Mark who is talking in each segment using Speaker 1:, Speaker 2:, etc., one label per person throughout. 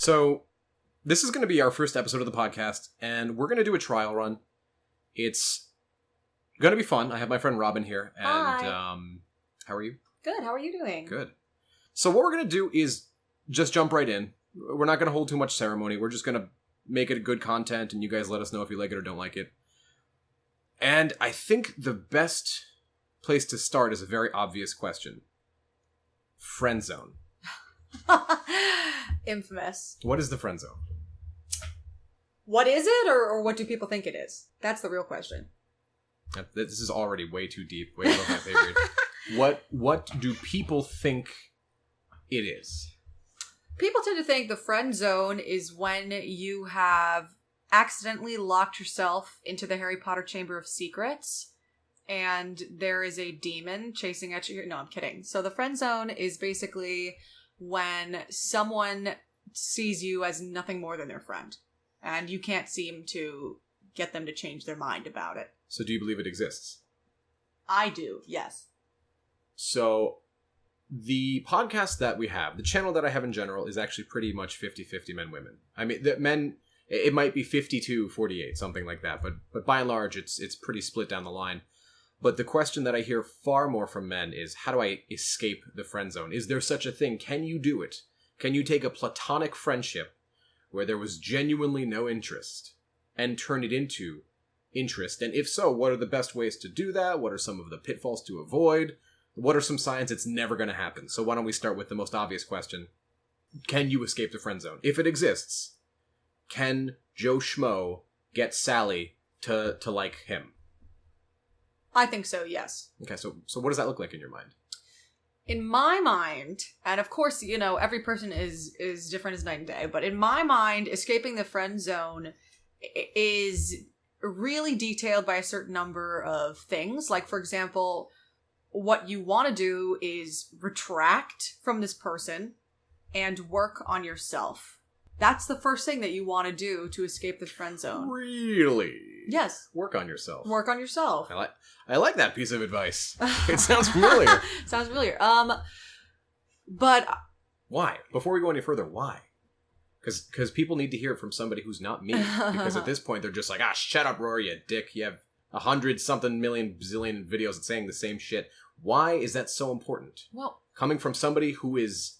Speaker 1: So, this is going to be our first episode of the podcast, and we're going to do a trial run. It's going to be fun. I have my friend Robin here, and
Speaker 2: Hi.
Speaker 1: How are you?
Speaker 2: Good. How are you doing?
Speaker 1: Good. So what we're going to do is just jump right in. We're not going to hold too much ceremony. We're just going to make it good content, and you guys let us know if you like it or don't like it. And I think the best place to start is a very obvious question. Friendzone.
Speaker 2: Infamous.
Speaker 1: What is the friendzone?
Speaker 2: What is it, or what do people think it is? That's the real question.
Speaker 1: This is already way too deep, way above my pay grade. What do people think it is?
Speaker 2: People tend to think the friend zone is when you have accidentally locked yourself into the Harry Potter Chamber of Secrets and there is a demon chasing at you. No, I'm kidding. So the friend zone is basically when someone sees you as nothing more than their friend and you can't seem to get them to change their mind about it.
Speaker 1: So do you believe it exists?
Speaker 2: I do, yes.
Speaker 1: So the podcast that we have, the channel that I have in general, is actually pretty much 50-50 men-women. I mean, the men, it might be 52-48, something like that, but by and large, it's pretty split down the line. But the question that I hear far more from men is, how do I escape the friend zone? Is there such a thing? Can you do it? Can you take a platonic friendship where there was genuinely no interest and turn it into interest? And if so, what are the best ways to do that? What are some of the pitfalls to avoid? What are some signs it's never going to happen? So why don't we start with the most obvious question. Can you escape the friend zone? If it exists, can Joe Schmo get Sally to like him?
Speaker 2: I think so, yes.
Speaker 1: Okay, so what does that look like in your mind?
Speaker 2: In my mind, and of course, you know, every person is different as night and day, but in my mind, escaping the friend zone is really detailed by a certain number of things. Like, for example, what you want to do is retract from this person and work on yourself. That's the first thing that you want to do to escape the friend zone.
Speaker 1: Really?
Speaker 2: Yes.
Speaker 1: Work on yourself.
Speaker 2: Work on yourself.
Speaker 1: I like that piece of advice. It sounds familiar.
Speaker 2: Sounds familiar. But
Speaker 1: Why? Before we go any further, why? Because people need to hear it from somebody who's not me. Because at this point, they're just like, shut up, Rory, you dick. You have 100-something million bazillion videos saying the same shit. Why is that so important?
Speaker 2: Well,
Speaker 1: coming from somebody who is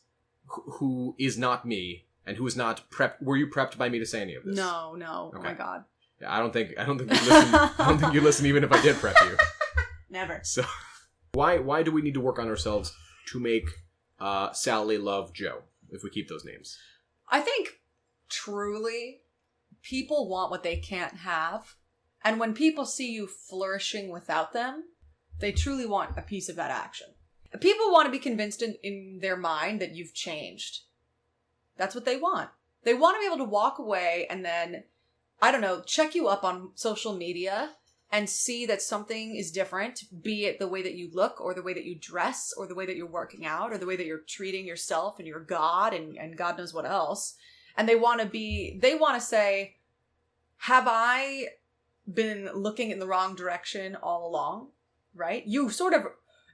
Speaker 1: not me and who is not prepped. Were you prepped by me to say any of this?
Speaker 2: No.
Speaker 1: Okay.
Speaker 2: Oh my god.
Speaker 1: Yeah, I don't think you listen. I don't think you listen even if I did prep you.
Speaker 2: Never.
Speaker 1: So, why do we need to work on ourselves to make Sally love Joe if we keep those names?
Speaker 2: I think truly people want what they can't have. And when people see you flourishing without them, they truly want a piece of that action. People want to be convinced in their mind that you've changed. That's what they want. They want to be able to walk away and then, I don't know, check you up on social media and see that something is different, be it the way that you look or the way that you dress or the way that you're working out or the way that you're treating yourself and your God and God knows what else. And they want to say, have I been looking in the wrong direction all along? Right? You sort of,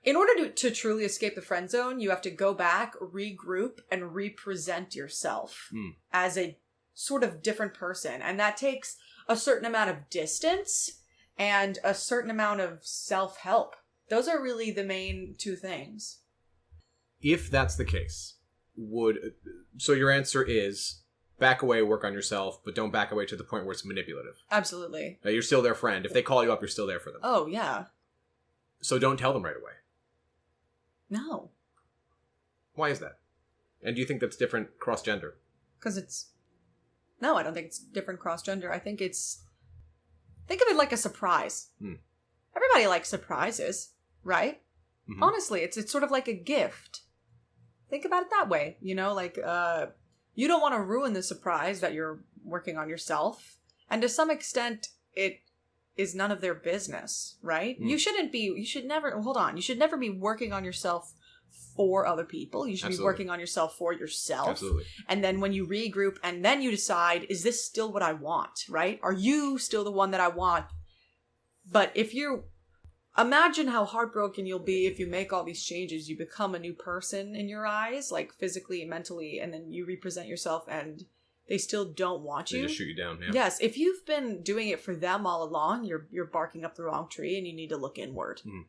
Speaker 2: in order to truly escape the friend zone, you have to go back, regroup, and represent yourself as a sort of different person. And that takes a certain amount of distance and a certain amount of self-help. Those are really the main two things.
Speaker 1: If that's the case, so your answer is back away, work on yourself, but don't back away to the point where it's manipulative.
Speaker 2: Absolutely.
Speaker 1: You're still their friend. If they call you up, you're still there for them.
Speaker 2: Oh, yeah.
Speaker 1: So don't tell them right away.
Speaker 2: No.
Speaker 1: Why is that? And do you think that's different cross-gender?
Speaker 2: Because no, I don't think it's different cross-gender. I think of it like a surprise. Everybody likes surprises, right? Mm-hmm. Honestly, it's sort of like a gift. Think about it that way. You know, like, you don't want to ruin the surprise that you're working on yourself. And to some extent, it is none of their business, right? You should never be working on yourself for other people. You should be working on yourself for yourself.
Speaker 1: Absolutely.
Speaker 2: And then when you regroup and then you decide, is this still what I want, right? Are you still the one that I want? But imagine how heartbroken you'll be if you make all these changes. You become a new person in your eyes, like physically and mentally, and then you represent yourself and they still don't want
Speaker 1: They
Speaker 2: you.
Speaker 1: just shoot you down. Yeah.
Speaker 2: Yes, if you've been doing it for them all along, you're barking up the wrong tree, and you need to look inward.
Speaker 1: Mm.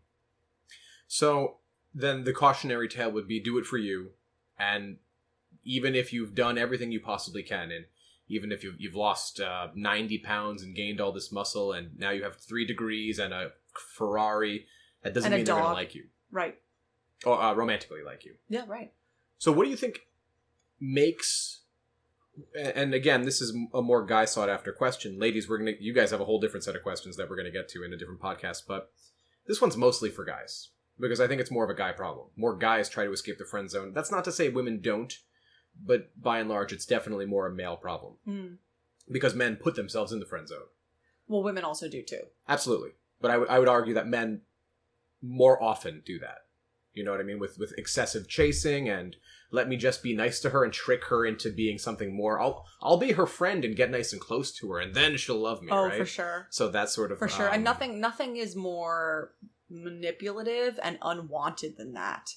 Speaker 1: So then the cautionary tale would be do it for you, and even if you've done everything you possibly can, and even if you've lost 90 pounds and gained all this muscle, and now you have 3 degrees and a Ferrari, that doesn't
Speaker 2: And a
Speaker 1: mean they're going to
Speaker 2: dog.
Speaker 1: like you.
Speaker 2: Right.
Speaker 1: Or romantically like you.
Speaker 2: Yeah, right.
Speaker 1: So what do you think makes... And again, this is a more guy sought after question. Ladies, you guys have a whole different set of questions that we're going to get to in a different podcast, but this one's mostly for guys, because I think it's more of a guy problem. More guys try to escape the friend zone. That's not to say women don't, but by and large, it's definitely more a male problem.
Speaker 2: Mm.
Speaker 1: Because men put themselves in the friend zone.
Speaker 2: Well, women also do too.
Speaker 1: Absolutely. But I would argue that men more often do that. You know what I mean? With excessive chasing and let me just be nice to her and trick her into being something more. I'll be her friend and get nice and close to her, and then she'll love me, right?
Speaker 2: Oh, for sure.
Speaker 1: So that's sort of...
Speaker 2: For sure. And nothing is more manipulative and unwanted than that.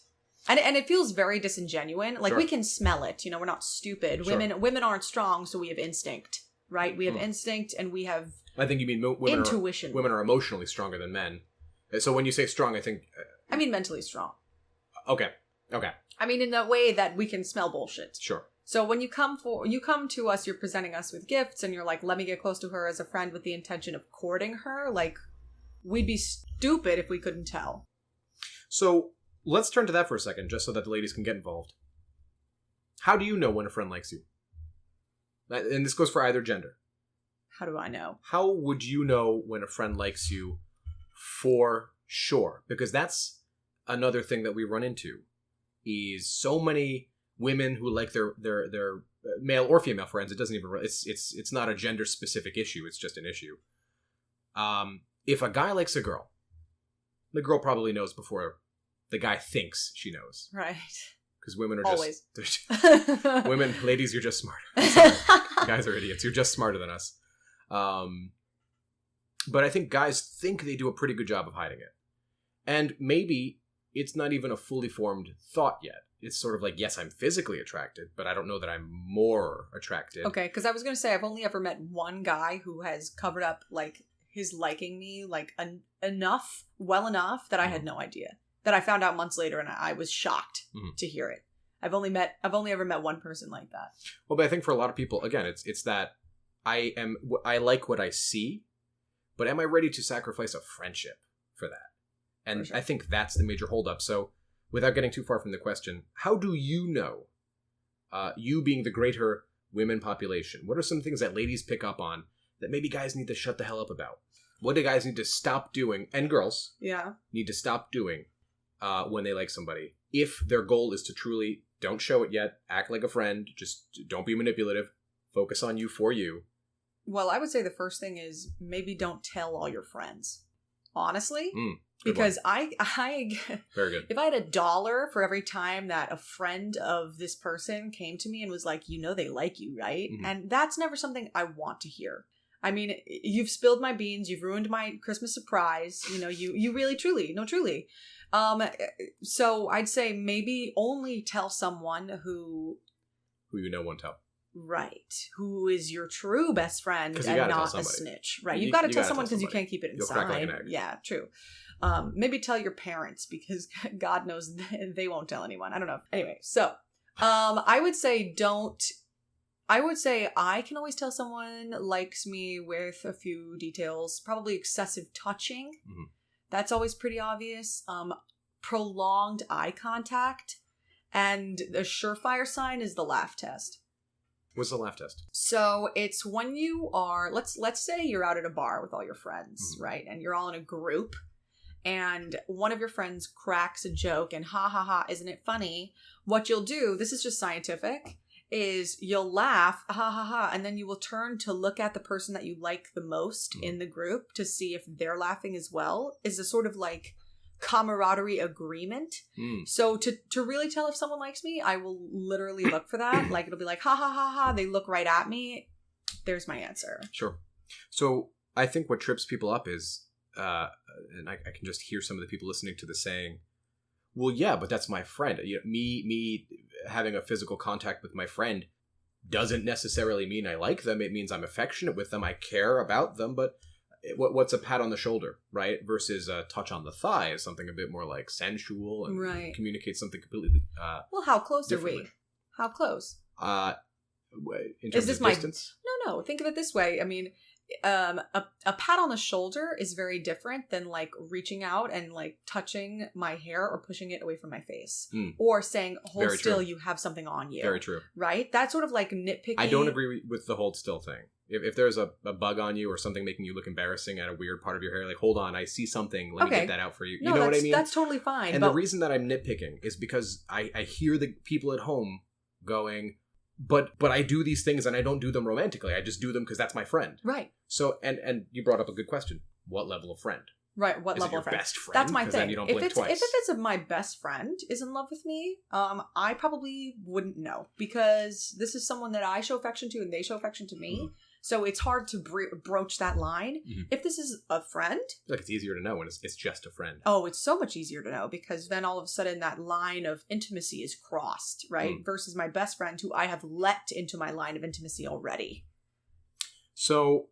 Speaker 2: And it feels very disingenuine. Like,
Speaker 1: Sure.
Speaker 2: we can smell it. You know, we're not stupid.
Speaker 1: Sure.
Speaker 2: Women aren't strong, so we have instinct, right? We have instinct, and we have
Speaker 1: I think you mean women
Speaker 2: intuition.
Speaker 1: Women are emotionally stronger than men. So when you say strong, I think...
Speaker 2: I mean, mentally strong.
Speaker 1: Okay.
Speaker 2: I mean, in the way that we can smell bullshit.
Speaker 1: Sure.
Speaker 2: So when you come to us, you're presenting us with gifts, and you're like, let me get close to her as a friend with the intention of courting her. Like, we'd be stupid if we couldn't tell.
Speaker 1: So let's turn to that for a second, just so that the ladies can get involved. How do you know when a friend likes you? And this goes for either gender.
Speaker 2: How do I know?
Speaker 1: How would you know when a friend likes you for sure? Because that's another thing that we run into, is so many women who like their male or female friends. It doesn't even... It's not a gender specific issue. It's just an issue. If a guy likes a girl, the girl probably knows before the guy thinks she knows.
Speaker 2: Right.
Speaker 1: Because women are
Speaker 2: Always.
Speaker 1: women, ladies, you're just smarter. Sorry. Guys are idiots. You're just smarter than us. But I think guys think they do a pretty good job of hiding it. And maybe it's not even a fully formed thought yet. It's sort of like, yes, I'm physically attracted, but I don't know that I'm more attracted.
Speaker 2: Okay, because I was going to say, I've only ever met one guy who has covered up, like, his liking me, like, well enough that I had no idea. That I found out months later, and I was shocked to hear it. I've only ever met one person like that.
Speaker 1: Well, but I think for a lot of people, again, it's that I like what I see, but am I ready to sacrifice a friendship for that? And
Speaker 2: sure.
Speaker 1: I think that's the major holdup. So, without getting too far from the question, how do you know, you being the greater women population, what are some things that ladies pick up on that maybe guys need to shut the hell up about? What do guys need to stop doing, and girls need to stop doing when they like somebody, if their goal is to truly, don't show it yet, act like a friend, just don't be manipulative, focus on you for you?
Speaker 2: Well, I would say the first thing is maybe don't tell all your friends. Honestly. Because I
Speaker 1: very good.
Speaker 2: If I had $1 for every time that a friend of this person came to me and was like, you know, they like you, right? Mm-hmm. And that's never something I want to hear. I mean, you've spilled my beans, you've ruined my Christmas surprise, you know, you really, truly. So I'd say maybe only tell someone who
Speaker 1: you know won't tell.
Speaker 2: Right. Who is your true best friend and not a snitch. Right. You've got to tell someone because you can't keep it inside.
Speaker 1: You'll crack like an egg.
Speaker 2: Yeah, true. Maybe tell your parents, because God knows they won't tell anyone. I don't know. Anyway, so I would say I can always tell someone likes me with a few details. Probably excessive touching. Mm-hmm. That's always pretty obvious. Prolonged eye contact. And the surefire sign is the laugh test.
Speaker 1: What's the laugh test?
Speaker 2: So it's when you are, let's say you're out at a bar with all your friends, right? And you're all in a group, and one of your friends cracks a joke and ha ha ha, isn't it funny? What you'll do, this is just scientific, is you'll laugh, ha ha ha, and then you will turn to look at the person that you like the most in the group to see if they're laughing as well. Is a sort of like camaraderie agreement. So to really tell if someone likes me, I will literally look for that. Like, it'll be like, ha ha ha ha, they look right at me. There's my answer. Sure.
Speaker 1: So I think what trips people up is, and I can just hear some of the people listening to this saying, well, yeah, but that's my friend. You know, me having a physical contact with my friend doesn't necessarily mean I like them. It means I'm affectionate with them. I care about them. But what's a pat on the shoulder, right? Versus a touch on the thigh is something a bit more like sensual and communicates something completely
Speaker 2: well, how close are we? How close?
Speaker 1: In terms of distance?
Speaker 2: No. Think of it this way. I mean, a pat on the shoulder is very different than like reaching out and like touching my hair or pushing it away from my face or saying hold
Speaker 1: Very
Speaker 2: still,
Speaker 1: true.
Speaker 2: you have something on you.
Speaker 1: Very true.
Speaker 2: Right? That's sort of like nitpicky.
Speaker 1: I don't agree with the hold still thing. If there's a bug on you or something making you look embarrassing at a weird part of your hair, like, hold on, I see something, let me get that out for you.
Speaker 2: No,
Speaker 1: you know what I mean?
Speaker 2: That's totally fine.
Speaker 1: And the reason that I'm nitpicking is because I hear the people at home going, but I do these things and I don't do them romantically. I just do them because that's my friend.
Speaker 2: Right.
Speaker 1: So, and you brought up a good question. What level of friend?
Speaker 2: Right. What
Speaker 1: is
Speaker 2: level
Speaker 1: it your
Speaker 2: of friend?
Speaker 1: Best friend?
Speaker 2: That's my thing.
Speaker 1: Then you don't blink twice.
Speaker 2: If it's my best friend is in love with me, I probably wouldn't know because this is someone that I show affection to and they show affection to me. Mm-hmm. So it's hard to broach that line. Mm-hmm. If this is a friend,
Speaker 1: I feel like it's easier to know when it's just a friend.
Speaker 2: Oh, it's so much easier to know because then all of a sudden that line of intimacy is crossed, right? Versus my best friend who I have let into my line of intimacy already.
Speaker 1: So,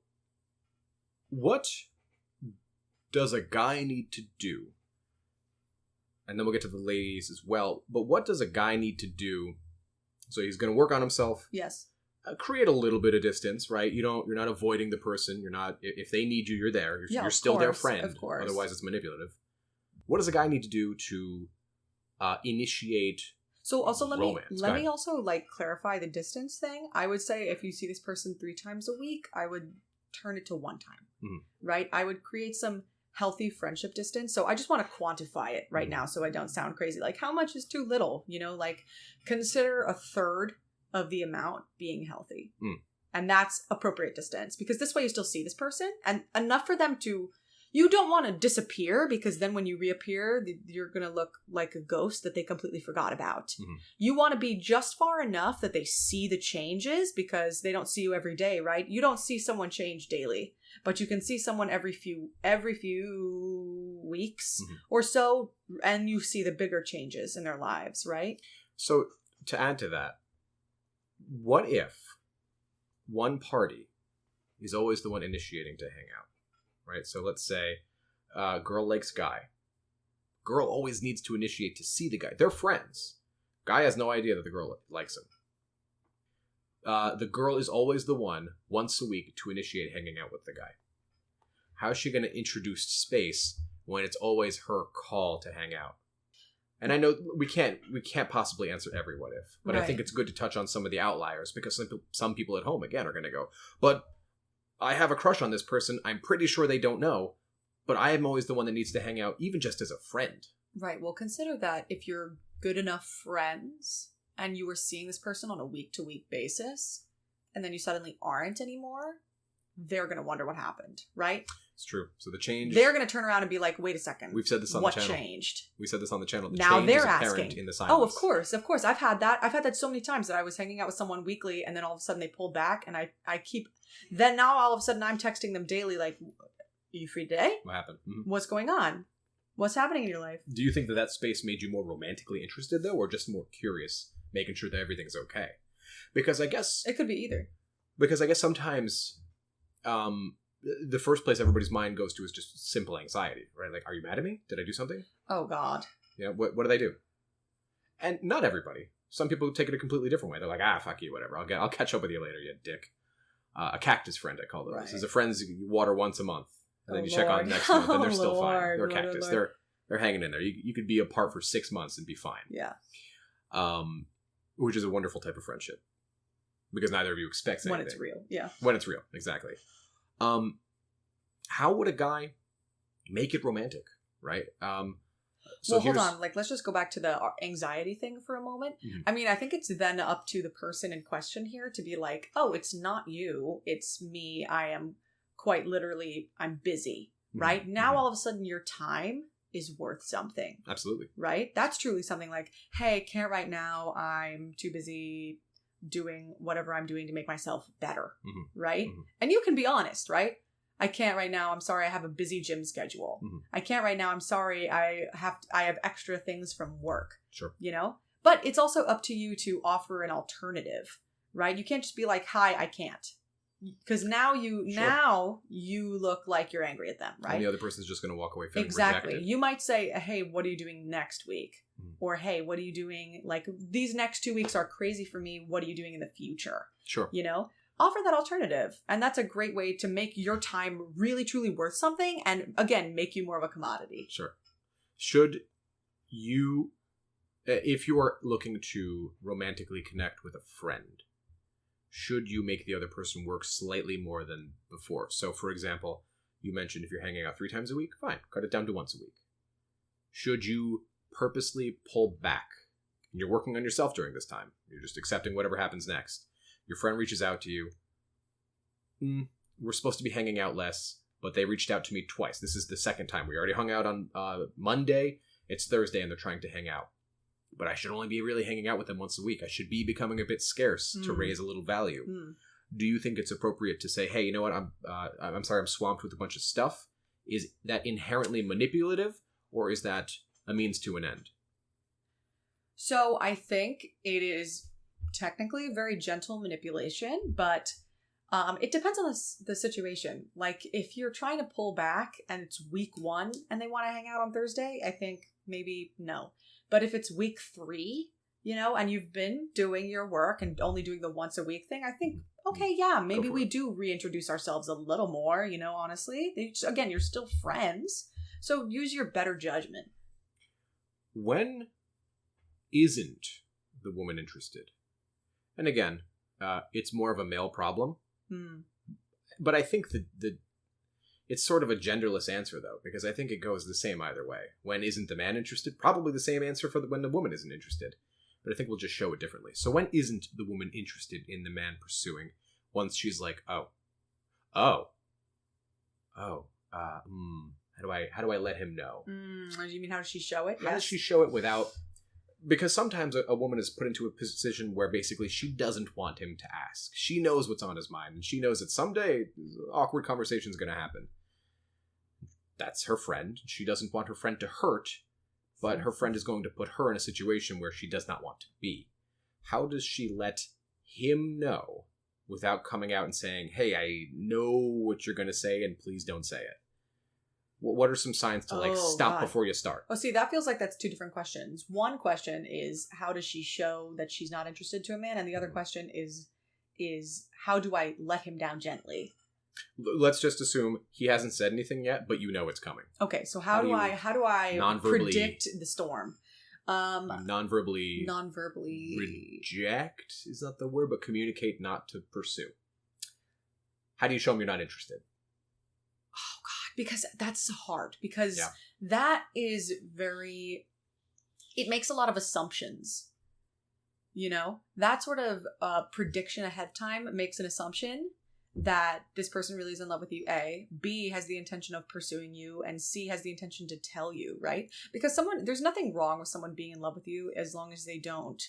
Speaker 1: what does a guy need to do? And then we'll get to the ladies as well. But what does a guy need to do? So he's going to work on himself.
Speaker 2: Yes.
Speaker 1: Create a little bit of distance, right? You're not avoiding the person. You're not, if they need you, you're there. You're still their friend.
Speaker 2: Of course.
Speaker 1: Otherwise, it's manipulative. What does a guy need to do to initiate?
Speaker 2: So also let
Speaker 1: romance?
Speaker 2: me also like clarify the distance thing. I would say if you see this person 3 times a week, I would turn it to 1 time, right? I would create some healthy friendship distance. So I just want to quantify it right now so I don't sound crazy. Like how much is too little? You know, like consider 1/3 of the amount being healthy. And that's appropriate distance because this way you still see this person and enough for them to, you don't want to disappear because then when you reappear, you're going to look like a ghost that they completely forgot about. You want to be just far enough that they see the changes because they don't see you every day, right? You don't see someone change daily, but you can see someone every few weeks or so, and you see the bigger changes in their lives, right?
Speaker 1: So to add to that, what if one party is always the one initiating to hang out, right? So let's say girl likes guy. Girl always needs to initiate to see the guy. They're friends. Guy has no idea that the girl likes him. The girl is always the one, once a week, to initiate hanging out with the guy. How is she going to introduce space when it's always her call to hang out? And I know we can't possibly answer every what if, but I think it's good to touch on some of the outliers because some people at home, again, are going to go, but I have a crush on this person. I'm pretty sure they don't know, but I am always the one that needs to hang out, even just as a friend. Right.
Speaker 2: Well, consider that if you're good enough friends and you were seeing this person on a week-to-week basis, and then you suddenly aren't anymore, they're going to wonder what happened, right?
Speaker 1: It's true. So the change...
Speaker 2: They're going to turn around and be like, wait a second.
Speaker 1: We've said this on the channel.
Speaker 2: What changed?
Speaker 1: We said this on the channel. The
Speaker 2: now
Speaker 1: change
Speaker 2: they're
Speaker 1: is apparent
Speaker 2: asking.
Speaker 1: In the silence.
Speaker 2: Oh, of course. I've had that. I've had that so many times that I was hanging out with someone weekly and then all of a sudden they pulled back and I keep... Then now all of a sudden I'm texting them daily like, are you free today?
Speaker 1: What happened?
Speaker 2: What's going on? What's happening in your life?
Speaker 1: Do you think that space made you more romantically interested though, or just more curious, making sure that everything's okay? Because I guess...
Speaker 2: It could be either.
Speaker 1: Because I guess sometimes... the first place everybody's mind goes to is just simple anxiety, right? Like, are you mad at me? Did I do something?
Speaker 2: Oh, God.
Speaker 1: Yeah, what did I do? And not everybody. Some people take it a completely different way. They're like, fuck you, whatever. I'll catch up with you later, you dick. A cactus friend, I call those. Right. As a friends, you water once a month. And then you check on next month, and they're still fine. They're cactus. Lord. They're hanging in there. You could be apart for 6 months and be fine.
Speaker 2: Yeah.
Speaker 1: Which is a wonderful type of friendship. Because neither of you expects anything.
Speaker 2: When it's real, yeah.
Speaker 1: When it's real, exactly. How would a guy make it romantic, right? So
Speaker 2: hold on. Like, let's just go back to the anxiety thing for a moment. I mean, I think it's then up to the person in question here to be like, oh, it's not you. It's me. I am quite literally, I'm busy, right? Now, all of a sudden, your time is worth something.
Speaker 1: Absolutely.
Speaker 2: Right? That's truly something like, hey, can't right now. I'm too busy doing whatever I'm doing to make myself better, right? And you can be honest, right? I can't right now. I'm sorry. I have a busy gym schedule. I can't right now. I'm sorry. I have extra things from work.
Speaker 1: Sure.
Speaker 2: You know? But it's also up to you to offer an alternative, right? You can't just be like, hi, I can't. Because now you look like you're angry at them, right?
Speaker 1: And the other person's just going to walk away feeling
Speaker 2: exactly.
Speaker 1: rejected.
Speaker 2: You might say, hey, what are you doing next week? Or, hey, what are you doing? Like, these next 2 weeks are crazy for me. What are you doing in the future?
Speaker 1: Sure.
Speaker 2: You know? Offer that alternative. And that's a great way to make your time really, truly worth something. And, again, make you more of a commodity.
Speaker 1: Sure. Should you, if you are looking to romantically connect with a friend, should you make the other person work slightly more than before? So, for example, you mentioned if you're hanging out 3 times a week, fine, cut it down to once a week. Should you purposely pull back? You're working on yourself during this time. You're just accepting whatever happens next. Your friend reaches out to you. We're supposed to be hanging out less, but they reached out to me twice. This is the second time. We already hung out on Monday. It's Thursday, and they're trying to hang out. But I should only be really hanging out with them once a week. I should be becoming a bit scarce to raise a little value. Do you think it's appropriate to say, hey, you know what, I'm sorry, I'm swamped with a bunch of stuff? Is that inherently manipulative, or is that a means to an end?
Speaker 2: So I think it is technically very gentle manipulation, but it depends on the situation. Like, if you're trying to pull back and it's week 1 and they want to hang out on Thursday, I think maybe no. But if it's week 3, you know, and you've been doing your work and only doing the once a week thing, I think, okay, yeah, maybe we do reintroduce ourselves a little more, you know, honestly. Again, you're still friends, so use your better judgment. When
Speaker 1: isn't the woman interested? And again, it's more of a male problem. But I think the it's sort of a genderless answer, though, because I think it goes the same either way. When isn't the man interested? Probably the same answer for when the woman isn't interested. But I think we'll just show it differently. So when isn't the woman interested in the man pursuing? Once she's like, how do I let him know?
Speaker 2: Do you mean, how does she show it?
Speaker 1: How does she show it without... Because sometimes a woman is put into a position where basically she doesn't want him to ask. She knows what's on his mind, and she knows that someday awkward conversation is going to happen. That's her friend. She doesn't want her friend to hurt, but her friend is going to put her in a situation where she does not want to be. How does she let him know without coming out and saying, hey, I know what you're going to say, and please don't say it? What are some signs to stop before you start?
Speaker 2: Oh, see, that feels like that's 2 different questions. One question is, how does she show that she's not interested to a man? And the other question is how do I let him down gently?
Speaker 1: Let's just assume he hasn't said anything yet, but you know it's coming.
Speaker 2: Okay, so how do I predict the storm?
Speaker 1: Non-verbally reject is not the word, but communicate not to pursue. How do you show him you're not interested?
Speaker 2: Oh God, because that's hard. Because that is it makes a lot of assumptions. You know, that sort of prediction ahead of time makes an assumption that this person really is in love with you, A. B, has the intention of pursuing you, and C, has the intention to tell you, right? Because there's nothing wrong with someone being in love with you as long as they don't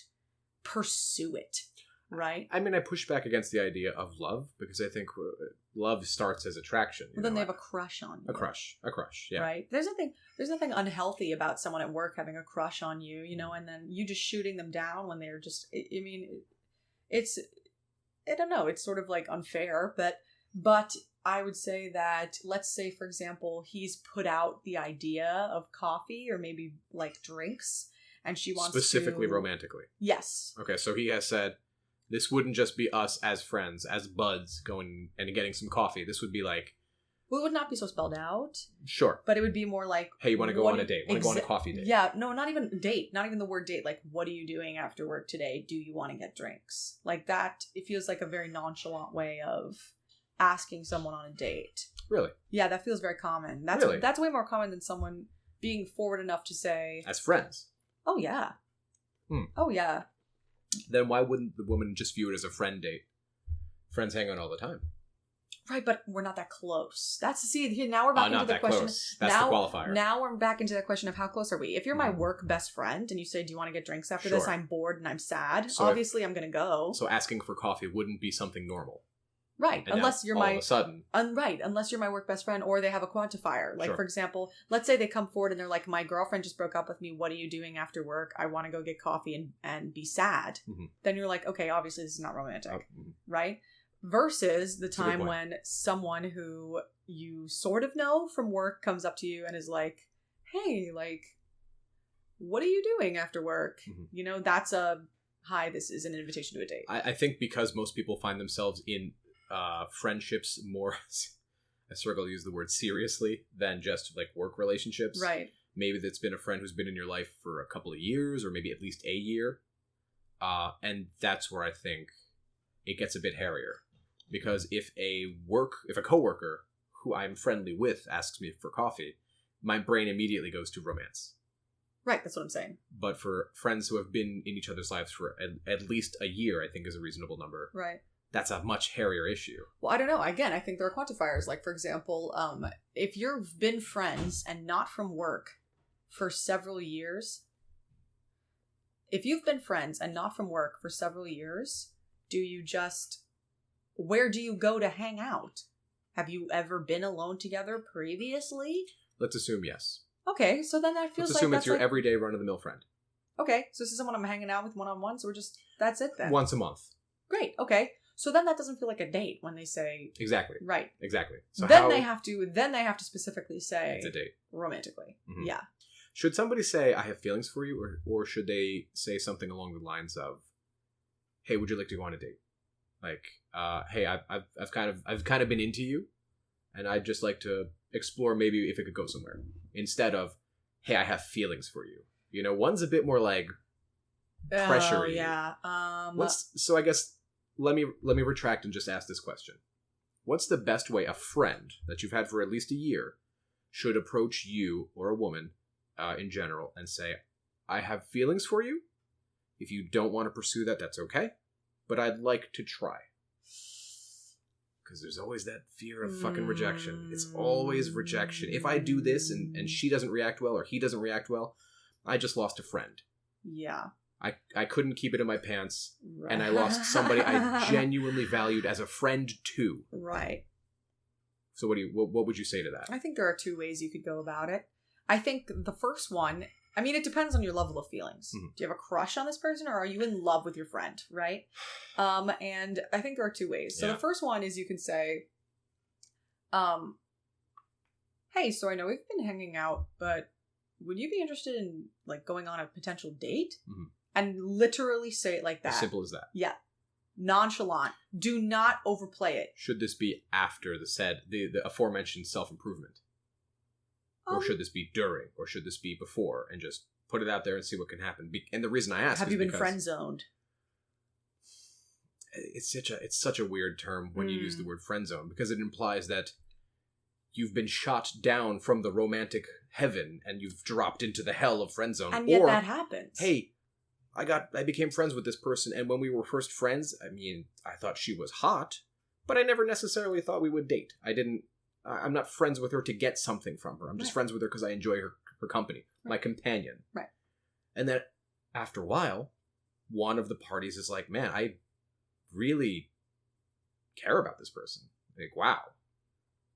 Speaker 2: pursue it, right?
Speaker 1: I mean, I push back against the idea of love, because I think love starts as attraction.
Speaker 2: Well, then they have a crush on you.
Speaker 1: A crush, yeah.
Speaker 2: Right? There's nothing unhealthy about someone at work having a crush on you, you know, and then you just shooting them down when they're just, I mean, it's... I don't know, it's sort of like unfair, but I would say that, let's say, for example, he's put out the idea of coffee or maybe like drinks, and she wants
Speaker 1: specifically romantically.
Speaker 2: Yes.
Speaker 1: Okay, so he has said, this wouldn't just be us as friends, as buds, going and getting some coffee. This would be like...
Speaker 2: Well, it would not be so spelled out.
Speaker 1: Sure.
Speaker 2: But it would be more like...
Speaker 1: Hey, you want to go on a date? Want to go on a coffee date?
Speaker 2: Yeah, no, not even date. Not even the word date. Like, what are you doing after work today? Do you want to get drinks? Like that, it feels like a very nonchalant way of asking someone on a date.
Speaker 1: Really?
Speaker 2: Yeah, that feels very common. That's way more common than someone being forward enough to say...
Speaker 1: As friends?
Speaker 2: Oh, yeah. Oh, yeah.
Speaker 1: Then why wouldn't the woman just view it as a friend date? Friends hang out all the time.
Speaker 2: Right, but we're not that close. Now we're back into the question.
Speaker 1: Close. That's the qualifier.
Speaker 2: Now we're back into the question of how close are we? If you're my work best friend and you say, do you want to get drinks after this? I'm bored and I'm sad. So obviously I'm going to go.
Speaker 1: So asking for coffee wouldn't be something normal.
Speaker 2: Right.
Speaker 1: And
Speaker 2: Unless
Speaker 1: now,
Speaker 2: you're
Speaker 1: all
Speaker 2: my
Speaker 1: of a sudden,
Speaker 2: unless you're my work best friend, or they have a quantifier. Like,
Speaker 1: Sure.
Speaker 2: for example, let's say they come forward and they're like, my girlfriend just broke up with me. What are you doing after work? I want to go get coffee and be sad.
Speaker 1: Mhm.
Speaker 2: Then you're like, okay, obviously this is not romantic.
Speaker 1: Mhm.
Speaker 2: Right? Versus the
Speaker 1: a good
Speaker 2: time
Speaker 1: point.
Speaker 2: when someone who you sort of know from work comes up to you and is like, hey, like, what are you doing after work?
Speaker 1: Mhm.
Speaker 2: You know, that's hi, this is an invitation to a date.
Speaker 1: I think because most people find themselves in friendships more, I struggle to use the word seriously, than just like work relationships.
Speaker 2: Right.
Speaker 1: Maybe that's been a friend who's been in your life for a couple of years, or maybe at least a year. And that's where I think it gets a bit hairier. Because if a coworker who I'm friendly with asks me for coffee, my brain immediately goes to romance.
Speaker 2: Right, that's what I'm saying.
Speaker 1: But for friends who have been in each other's lives for at least a year, I think is a reasonable number.
Speaker 2: Right.
Speaker 1: That's a much hairier issue.
Speaker 2: Well, I don't know. Again, I think there are quantifiers. Like, for example, if you've been friends and not from work for several years, do you just, where do you go to hang out? Have you ever been alone together previously?
Speaker 1: Let's assume yes.
Speaker 2: Okay, so then that feels
Speaker 1: Let's assume
Speaker 2: like
Speaker 1: it's your everyday run-of-the-mill friend.
Speaker 2: Okay, so this is someone I'm hanging out with one-on-one, so that's it then.
Speaker 1: Once a month.
Speaker 2: Great, okay. So then that doesn't feel like a date when they say...
Speaker 1: Exactly.
Speaker 2: Right.
Speaker 1: Exactly. So
Speaker 2: then they have to specifically say...
Speaker 1: It's a date.
Speaker 2: Romantically.
Speaker 1: Mm-hmm.
Speaker 2: Yeah.
Speaker 1: Should somebody say, I have feelings for you, or should they say something along the lines of, hey, would you like to go on a date? Like, hey, I've kind of been into you, and I'd just like to explore maybe if it could go somewhere. Instead of, hey, I have feelings for you. You know, one's a bit more like pressure.
Speaker 2: Oh, yeah.
Speaker 1: So I guess let me retract and just ask this question. What's the best way a friend that you've had for at least a year should approach you or a woman in general and say, I have feelings for you. If you don't want to pursue that, that's okay. But I'd like to try. Because there's always that fear of fucking rejection. It's always rejection. If I do this and she doesn't react well or he doesn't react well, I just lost a friend.
Speaker 2: Yeah.
Speaker 1: I couldn't keep it in my pants, and I lost somebody I genuinely valued as a friend too.
Speaker 2: Right.
Speaker 1: So what would you say to that?
Speaker 2: I think there are two ways you could go about it. I think the first one, I mean, it depends on your level of feelings.
Speaker 1: Mm-hmm.
Speaker 2: Do you have a crush on this person, or are you in love with your friend, right? And I think there are two ways. So the first one is you can say, hey, so I know we've been hanging out, but would you be interested in like going on a potential date?
Speaker 1: Mm-hmm.
Speaker 2: And literally say it like that.
Speaker 1: As simple as that.
Speaker 2: Yeah. Nonchalant. Do not overplay it.
Speaker 1: Should this be after the aforementioned self-improvement? Or should this be during? Or should this be before? And just put it out there and see what can happen. And the reason I ask
Speaker 2: have
Speaker 1: is
Speaker 2: you been
Speaker 1: because
Speaker 2: friend-zoned?
Speaker 1: It's such a weird term when you use the word friend zone, because it implies that you've been shot down from the romantic heaven and you've dropped into the hell of friend zone.
Speaker 2: And yet that happens.
Speaker 1: Hey, I became friends with this person, and when we were first friends, I mean, I thought she was hot, but I never necessarily thought we would date. I'm not friends with her to get something from her. I'm just friends with her because I enjoy her company, my companion.
Speaker 2: Right.
Speaker 1: And then after a while, one of the parties is like, man, I really care about this person. Like, wow,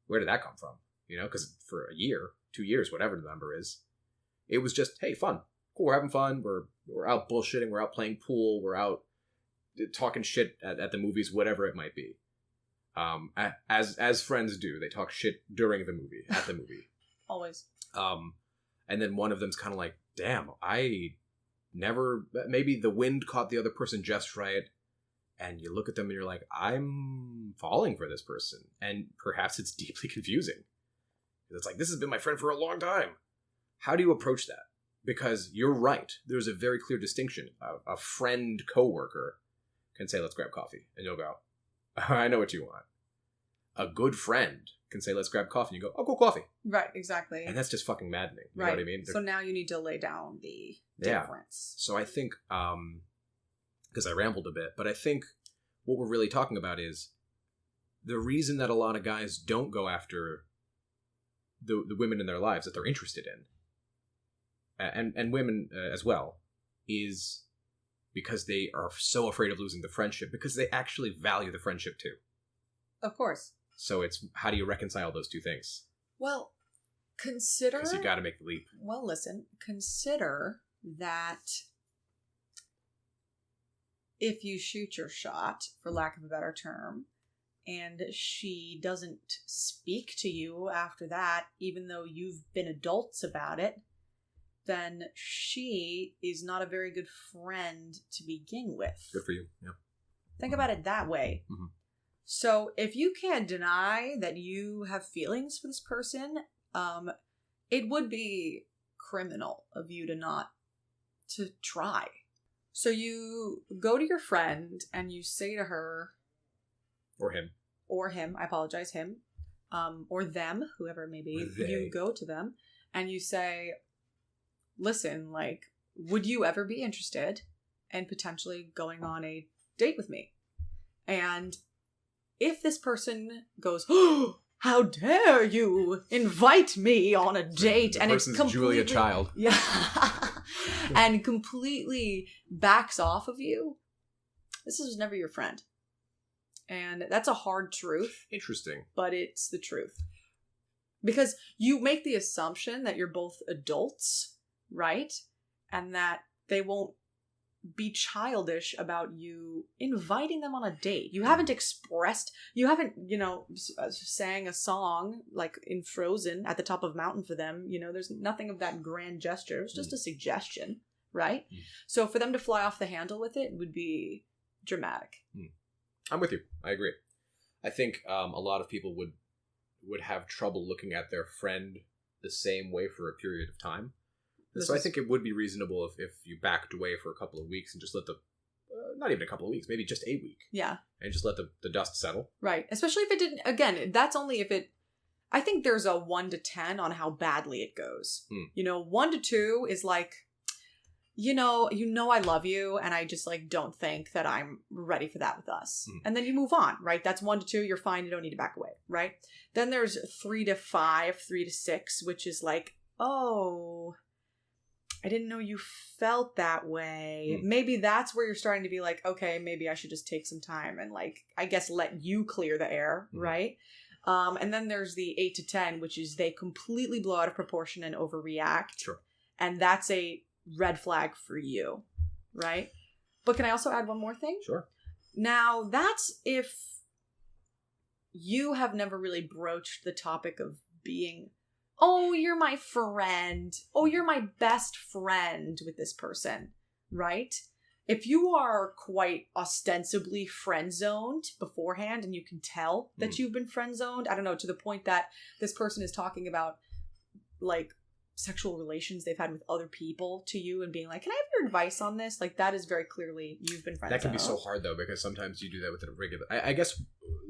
Speaker 1: where did that come from? You know, because for a year, 2 years, whatever the number is, it was just, hey, fun. Cool, we're having fun. We're out bullshitting. We're out playing pool. We're out talking shit at the movies, whatever it might be. As friends do, they talk shit during the movie, at the movie.
Speaker 2: Always.
Speaker 1: And then one of them's kind of like, damn, maybe the wind caught the other person just right. And you look at them and you're like, I'm falling for this person. And perhaps it's deeply confusing. It's like, this has been my friend for a long time. How do you approach that? Because you're right. There's a very clear distinction. A friend coworker can say, let's grab coffee. And you'll go, I know what you want. A good friend can say, let's grab coffee. And you go, oh, cool, coffee.
Speaker 2: Right, exactly.
Speaker 1: And that's just fucking maddening. You
Speaker 2: right.
Speaker 1: know what I mean?
Speaker 2: So now you need to lay down the difference.
Speaker 1: So I think, because I rambled a bit, but I think what we're really talking about is the reason that a lot of guys don't go after the women in their lives that they're interested in, and women as well, is because they are so afraid of losing the friendship, because they actually value the friendship too.
Speaker 2: Of course.
Speaker 1: So it's, how do you reconcile those two things?
Speaker 2: Well, consider...
Speaker 1: Because you got to make the leap.
Speaker 2: Well, listen. Consider that if you shoot your shot, for lack of a better term, and she doesn't speak to you after that, even though you've been adults about it, then she is not a very good friend to begin with.
Speaker 1: Good for you. Yeah.
Speaker 2: Think about it that way.
Speaker 1: Mm-hmm.
Speaker 2: So if you can't deny that you have feelings for this person, it would be criminal of you to try. So you go to your friend and you say to her, or him, I apologize, him, or them, whoever it may be, you go to them and you say, listen, like, would you ever be interested in potentially going on a date with me? And if this person goes, oh, how dare you invite me on a date,
Speaker 1: the
Speaker 2: and it's completely
Speaker 1: Julia Child.
Speaker 2: Yeah. And completely backs off of you, this is never your friend. And that's a hard truth.
Speaker 1: Interesting.
Speaker 2: But it's the truth. Because you make the assumption that you're both adults, right? And that they won't be childish about you inviting them on a date. You haven't sang a song like in Frozen at the top of a mountain for them. There's nothing of that grand gesture. It's just a suggestion, right? So for them to fly off the handle with it would be dramatic.
Speaker 1: I'm with you. I agree. I think a lot of people would have trouble looking at their friend the same way for a period of time. So I think it would be reasonable if you backed away for a couple of weeks and just let not even a couple of weeks, maybe just a week. Yeah. And just let the dust settle.
Speaker 2: Right. Especially if it didn't, again, that's only if it, I think there's a 1 to 10 on how badly it goes. 1 to 2 is like, I love you and I just like don't think that I'm ready for that with us. And then you move on, right? That's 1 to 2, you're fine, you don't need to back away, right? Then there's 3 to 5, 3 to 6, which is like, oh, I didn't know you felt that way. Maybe that's where you're starting to be like, okay, maybe I should just take some time and like, I guess let you clear the air, right? And then there's the 8 to 10, which is they completely blow out of proportion and overreact.
Speaker 1: Sure.
Speaker 2: And that's a red flag for you, right? But can I also add one more thing?
Speaker 1: Sure.
Speaker 2: Now, that's if you have never really broached the topic of being, oh, you're my friend. Oh, you're my best friend with this person, right? If you are quite ostensibly friend-zoned beforehand and you can tell that you've been friend-zoned, I don't know, to the point that this person is talking about, like, sexual relations they've had with other people to you and being like, can I have your advice on this? Like, that is very clearly you've been friend-zoned.
Speaker 1: That can be so hard, though, because sometimes you do that with a regular... I guess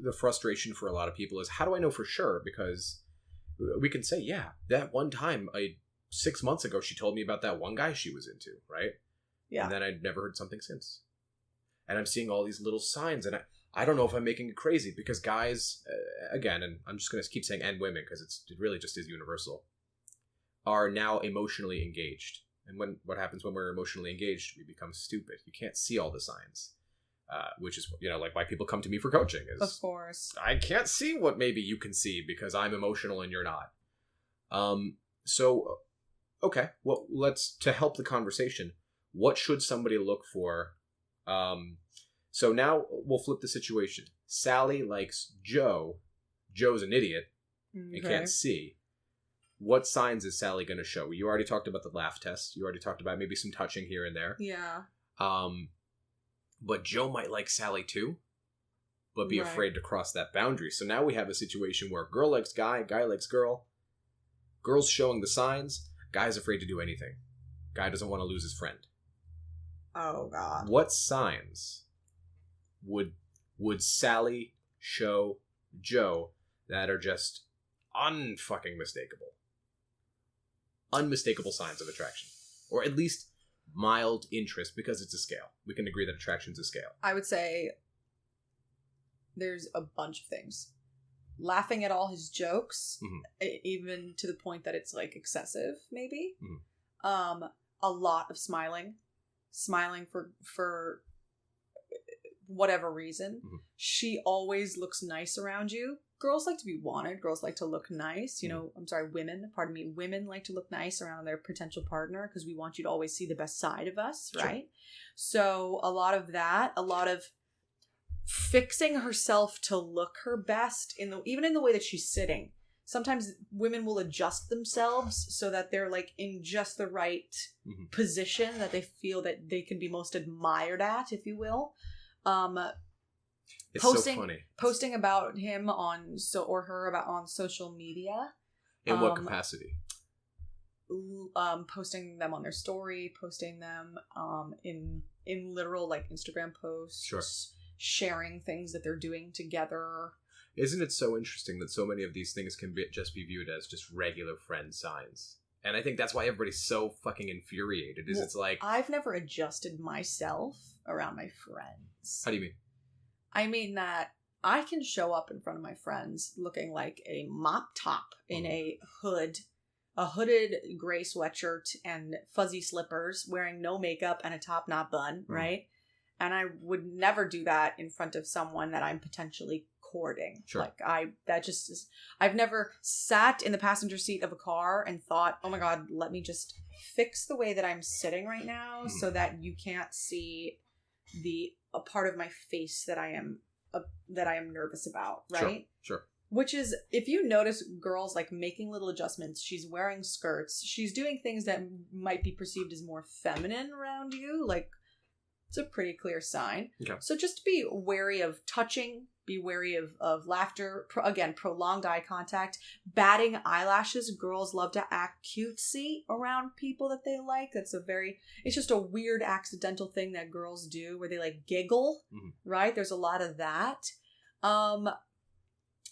Speaker 1: the frustration for a lot of people is, how do I know for sure? Because we can say, yeah, that one time, 6 months ago, she told me about that one guy she was into, right? Yeah. And then I'd never heard something since. And I'm seeing all these little signs, and I don't know if I'm making it crazy, because guys, again, and I'm just going to keep saying and women, because it really just is universal, are now emotionally engaged. And what happens when we're emotionally engaged? We become stupid. You can't see all the signs. Which is, like why people come to me for coaching. Is,
Speaker 2: of course.
Speaker 1: I can't see what maybe you can see because I'm emotional and you're not. So, okay. Well, to help the conversation, what should somebody look for? So now we'll flip the situation. Sally likes Joe. Joe's an idiot and can't see. What signs is Sally going to show? You already talked about the laugh test. You already talked about maybe some touching here and there. Yeah. But Joe might like Sally too, but be afraid to cross that boundary. So now we have a situation where girl likes guy likes girl. Girl's showing the signs. Guy's afraid to do anything. Guy doesn't want to lose his friend.
Speaker 2: Oh, God.
Speaker 1: What signs would Sally show Joe that are just unfucking mistakable? Unmistakable signs of attraction. Or at least mild interest, because it's a scale. We can agree that attraction's a scale.
Speaker 2: I would say there's a bunch of things. Laughing at all his jokes, even to the point that it's like excessive, maybe. A lot of smiling for whatever reason, she always looks nice around you. Girls like to be wanted. Girls like to look nice. You know, I'm sorry, women like to look nice around their potential partner because we want you to always see the best side of us, right? Sure. So a lot of that, a lot of fixing herself to look her best even in the way that she's sitting. Sometimes women will adjust themselves so that they're like in just the right position that they feel that they can be most admired at, if you will.
Speaker 1: It's so funny.
Speaker 2: Posting about him on social media.
Speaker 1: In what capacity?
Speaker 2: Posting them on their story, posting them in literal like Instagram posts.
Speaker 1: Sure.
Speaker 2: Sharing things that they're doing together.
Speaker 1: Isn't it so interesting that so many of these things can just be viewed as just regular friend signs? And I think that's why everybody's so fucking infuriated. It's like,
Speaker 2: I've never adjusted myself around my friends.
Speaker 1: How do you mean?
Speaker 2: I mean that I can show up in front of my friends looking like a mop top in a hooded gray sweatshirt and fuzzy slippers, wearing no makeup and a top knot bun, right? And I would never do that in front of someone that I'm potentially courting.
Speaker 1: Sure.
Speaker 2: I've never sat in the passenger seat of a car and thought, oh my God, let me just fix the way that I'm sitting right now so that you can't see a part of my face that I am nervous about, right?
Speaker 1: Sure.
Speaker 2: Which is, if you notice girls like making little adjustments, she's wearing skirts, she's doing things that might be perceived as more feminine around you, like, it's a pretty clear sign. Okay. So just be wary of touching, be wary of laughter, again, prolonged eye contact, batting eyelashes. Girls love to act cutesy around people that they like. It's just a weird accidental thing that girls do where they like giggle, right? There's a lot of that.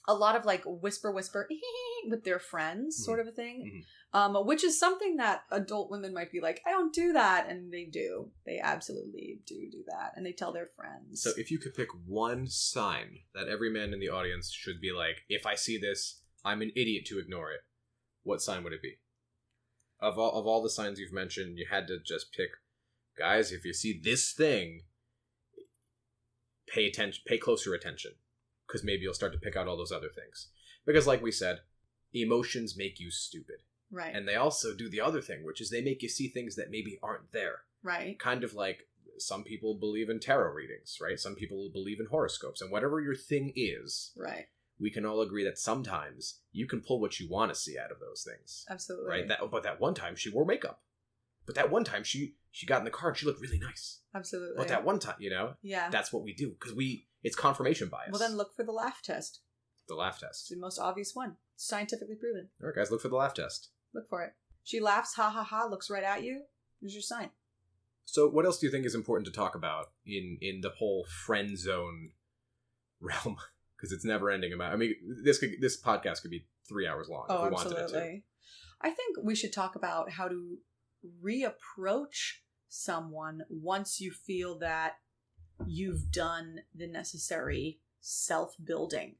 Speaker 2: A lot of like whisper with their friends sort of a thing, which is something that adult women might be like, I don't do that. And they do. They absolutely do that. And they tell their friends.
Speaker 1: So if you could pick one sign that every man in the audience should be like, if I see this, I'm an idiot to ignore it, what sign would it be? Of all the signs you've mentioned, you had to just pick, guys, if you see this thing, pay closer attention. Because maybe you'll start to pick out all those other things. Because like we said, emotions make you stupid.
Speaker 2: Right.
Speaker 1: And they also do the other thing, which is they make you see things that maybe aren't there.
Speaker 2: Right.
Speaker 1: Kind of like some people believe in tarot readings, right? Some people believe in horoscopes. And whatever your thing is,
Speaker 2: right,
Speaker 1: we can all agree that sometimes you can pull what you want to see out of those things.
Speaker 2: Absolutely.
Speaker 1: Right? But that one time she wore makeup. But that one time she got in the car and she looked really nice.
Speaker 2: Absolutely.
Speaker 1: But that one time,
Speaker 2: yeah,
Speaker 1: that's what we do. Because it's confirmation bias.
Speaker 2: Well, then look for the laugh test.
Speaker 1: The laugh test.
Speaker 2: It's the most obvious one. Scientifically proven.
Speaker 1: All right, guys, look for the laugh test.
Speaker 2: Look for it. She laughs, ha ha ha, looks right at you. Here's your sign.
Speaker 1: So what else do you think is important to talk about in the whole friend zone realm? Because it's never ending. I mean, this podcast could be 3 hours long if we wanted it to.
Speaker 2: I think we should talk about how to reapproach someone once you feel that you've done the necessary self-building.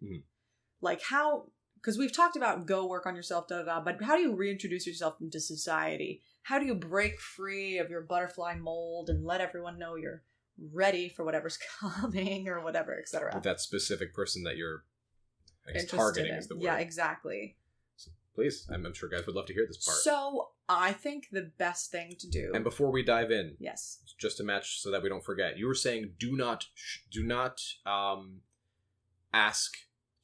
Speaker 2: Like how, because we've talked about go work on yourself, but how do you reintroduce yourself into society? How do you break free of your butterfly mold and let everyone know you're ready for whatever's coming or whatever, etc.
Speaker 1: With that specific person that you're targeting is the word.
Speaker 2: Yeah, exactly.
Speaker 1: So please, I'm sure guys would love to hear this part.
Speaker 2: So I think the best thing to do.
Speaker 1: And before we dive in,
Speaker 2: yes,
Speaker 1: just to match so that we don't forget, you were saying do not ask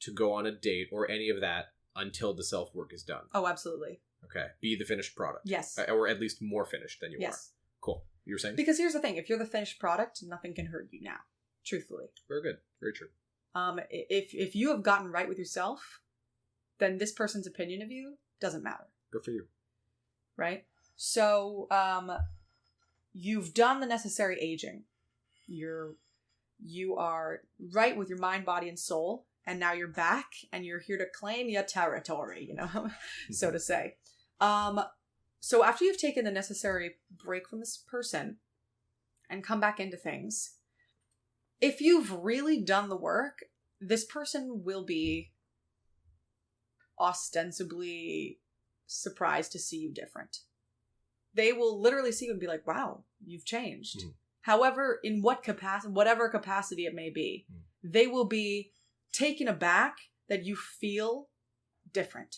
Speaker 1: to go on a date or any of that until the self work is done.
Speaker 2: Oh, absolutely.
Speaker 1: Okay, be the finished product.
Speaker 2: Yes,
Speaker 1: or at least more finished than you are. Cool. You were saying?
Speaker 2: Because here's the thing: if you're the finished product, nothing can hurt you now. Truthfully.
Speaker 1: Very good. Very true.
Speaker 2: If you have gotten right with yourself, then this person's opinion of you doesn't matter.
Speaker 1: Good for you.
Speaker 2: Right? So, you've done the necessary aging. You are right with your mind, body, and soul, and now you're back, and you're here to claim your territory, so to say. So after you've taken the necessary break from this person and come back into things, if you've really done the work, this person will be ostensibly surprised to see you different. They will literally see you and be like, wow, you've changed. however, in what capacity, whatever capacity it may be, they will be taken aback that you feel different.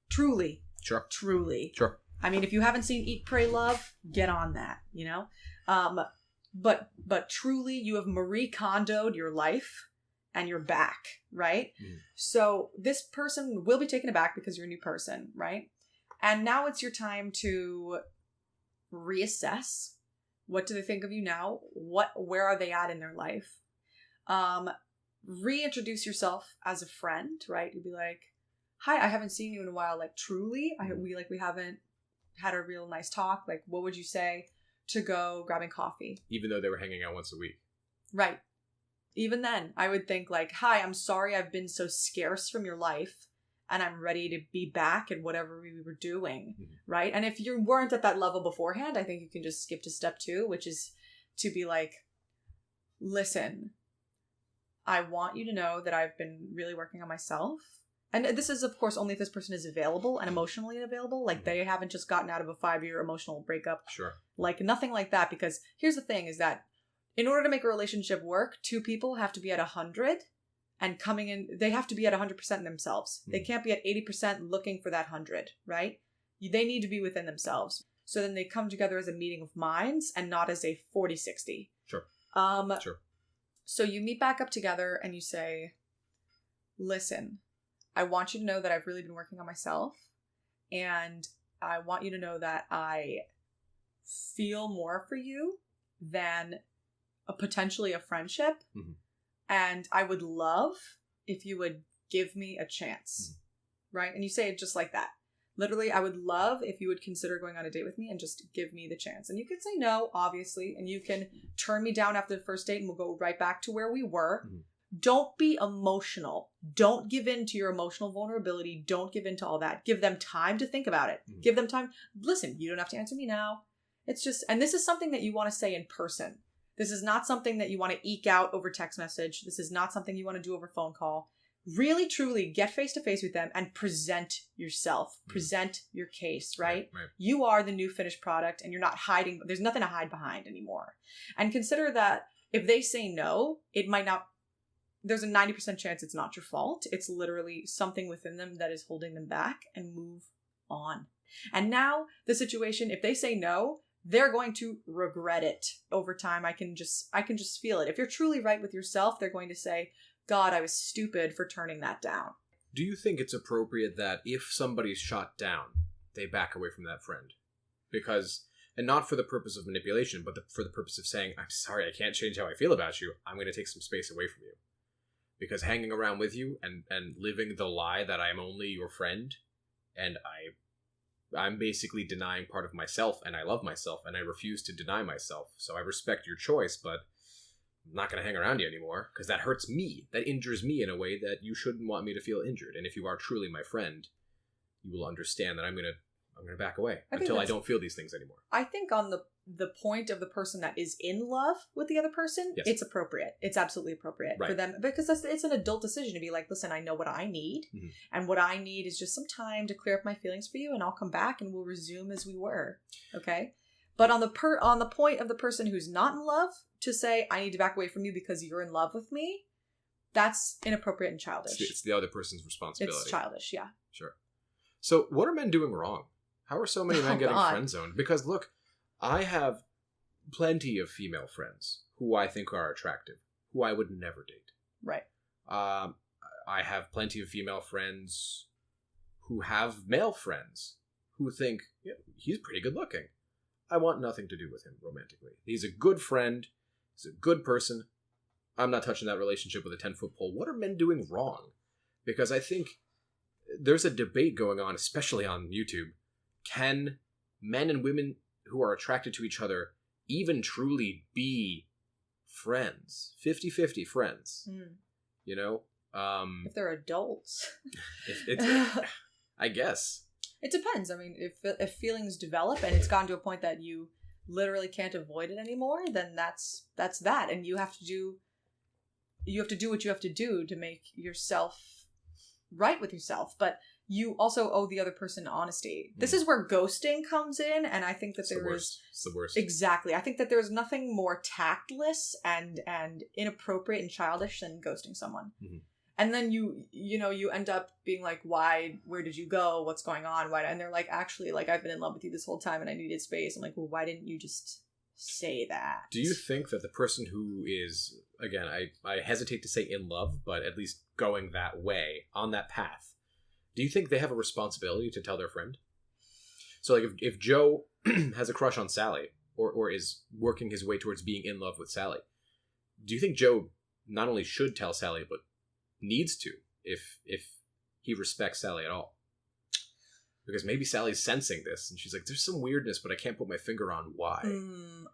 Speaker 2: Truly.
Speaker 1: Sure.
Speaker 2: Truly.
Speaker 1: Sure.
Speaker 2: I mean, if you haven't seen Eat, Pray, Love, get on that, But truly, you have Marie Kondo'd your life and you're back, right? So this person will be taken aback because you're a new person, right? And now it's your time to reassess. What do they think of you now? Where are they at in their life? Reintroduce yourself as a friend, right? You'd be like, hi, I haven't seen you in a while. Like, truly, we haven't had a real nice talk. Like, what would you say to go grabbing coffee?
Speaker 1: Even though they were hanging out once a week.
Speaker 2: Right. Even then, I would think like, hi, I'm sorry I've been so scarce from your life and I'm ready to be back at whatever we were doing, right? And if you weren't at that level beforehand, I think you can just skip to step 2, which is to be like, listen, I want you to know that I've been really working on myself. And this is, of course, only if this person is available and emotionally available. Like, they haven't just gotten out of a 5-year emotional breakup.
Speaker 1: Sure.
Speaker 2: Like, nothing like that. Because here's the thing, is that in order to make a relationship work, 2 people have to be at 100. And coming in, they have to be at 100% themselves. They can't be at 80% looking for that 100, right? They need to be within themselves. So then they come together as a meeting of minds and not as a 40-60.
Speaker 1: Sure. Sure.
Speaker 2: So you meet back up together and you say, listen, I want you to know that I've really been working on myself. And I want you to know that I feel more for you than potentially a friendship. And I would love if you would give me a chance. Right? And you say it just like that. Literally, I would love if you would consider going on a date with me and just give me the chance. And you can say no, obviously, and you can turn me down after the first date and we'll go right back to where we were. Don't be emotional. Don't give in to your emotional vulnerability. Don't give in to all that. Give them time to think about it. Give them time. Listen, you don't have to answer me now. It's just, and this is something that you want to say in person. This is not something that you want to eke out over text message. This is not something you want to do over phone call. Really, truly get face to face with them and present yourself. Present your case, right? You are the new finished product and you're not hiding. There's nothing to hide behind anymore. And consider that if they say no, it might not, there's a 90% chance it's not your fault. It's literally something within them that is holding them back, and move on. And now the situation, if they say no, they're going to regret it over time. I can just feel it. If you're truly right with yourself, they're going to say, God, I was stupid for turning that down.
Speaker 1: Do you think it's appropriate that if somebody's shot down, they back away from that friend? Because, and not for the purpose of manipulation, but for the purpose of saying, I'm sorry, I can't change how I feel about you. I'm going to take some space away from you. Because hanging around with you and living the lie that I'm only your friend, and I'm basically denying part of myself, and I love myself, and I refuse to deny myself. So I respect your choice, but I'm not going to hang around you anymore, because that hurts me. That injures me in a way that you shouldn't want me to feel injured. And if you are truly my friend, you will understand that I'm going to back away until I don't feel these things anymore.
Speaker 2: I think on the point of the person that is in love with the other person, yes, it's appropriate. It's absolutely appropriate for them, because it's an adult decision to be like, listen, I know what I need, and what I need is just some time to clear up my feelings for you, and I'll come back and we'll resume as we were. Okay? But on the point of the person who's not in love, to say, I need to back away from you because you're in love with me, that's inappropriate and childish.
Speaker 1: It's the other person's responsibility.
Speaker 2: It's childish, yeah.
Speaker 1: Sure. So what are men doing wrong? How are so many men getting friend-zoned? Because look, I have plenty of female friends who I think are attractive, who I would never date.
Speaker 2: Right.
Speaker 1: I have plenty of female friends who have male friends who think, yeah, he's pretty good looking. I want nothing to do with him romantically. He's a good friend. He's a good person. I'm not touching that relationship with a 10-foot pole. What are men doing wrong? Because I think there's a debate going on, especially on YouTube. Can men and women who are attracted to each other even truly be friends? 50-50 friends. You know?
Speaker 2: If they're adults.
Speaker 1: I guess.
Speaker 2: It depends. I mean, if feelings develop and it's gotten to a point that you literally can't avoid it anymore, then that's that. And you have to do what you have to do to make yourself right with yourself. But you also owe the other person honesty. This is where ghosting comes in, and I think that
Speaker 1: It's the worst.
Speaker 2: Exactly. I think that there's nothing more tactless and inappropriate and childish than ghosting someone. Mm-hmm. And then you end up being like, why? Where did you go? What's going on? Why? And they're like, actually, like, I've been in love with you this whole time, and I needed space. I'm like, well, why didn't you just say that?
Speaker 1: Do you think that the person who is, again, I hesitate to say in love, but at least going that way, on that path, do you think they have a responsibility to tell their friend? So, like, if Joe has a crush on Sally, or is working his way towards being in love with Sally, do you think Joe not only should tell Sally, but needs to, if he respects Sally at all? Because maybe Sally's sensing this, and she's like, there's some weirdness, but I can't put my finger on why.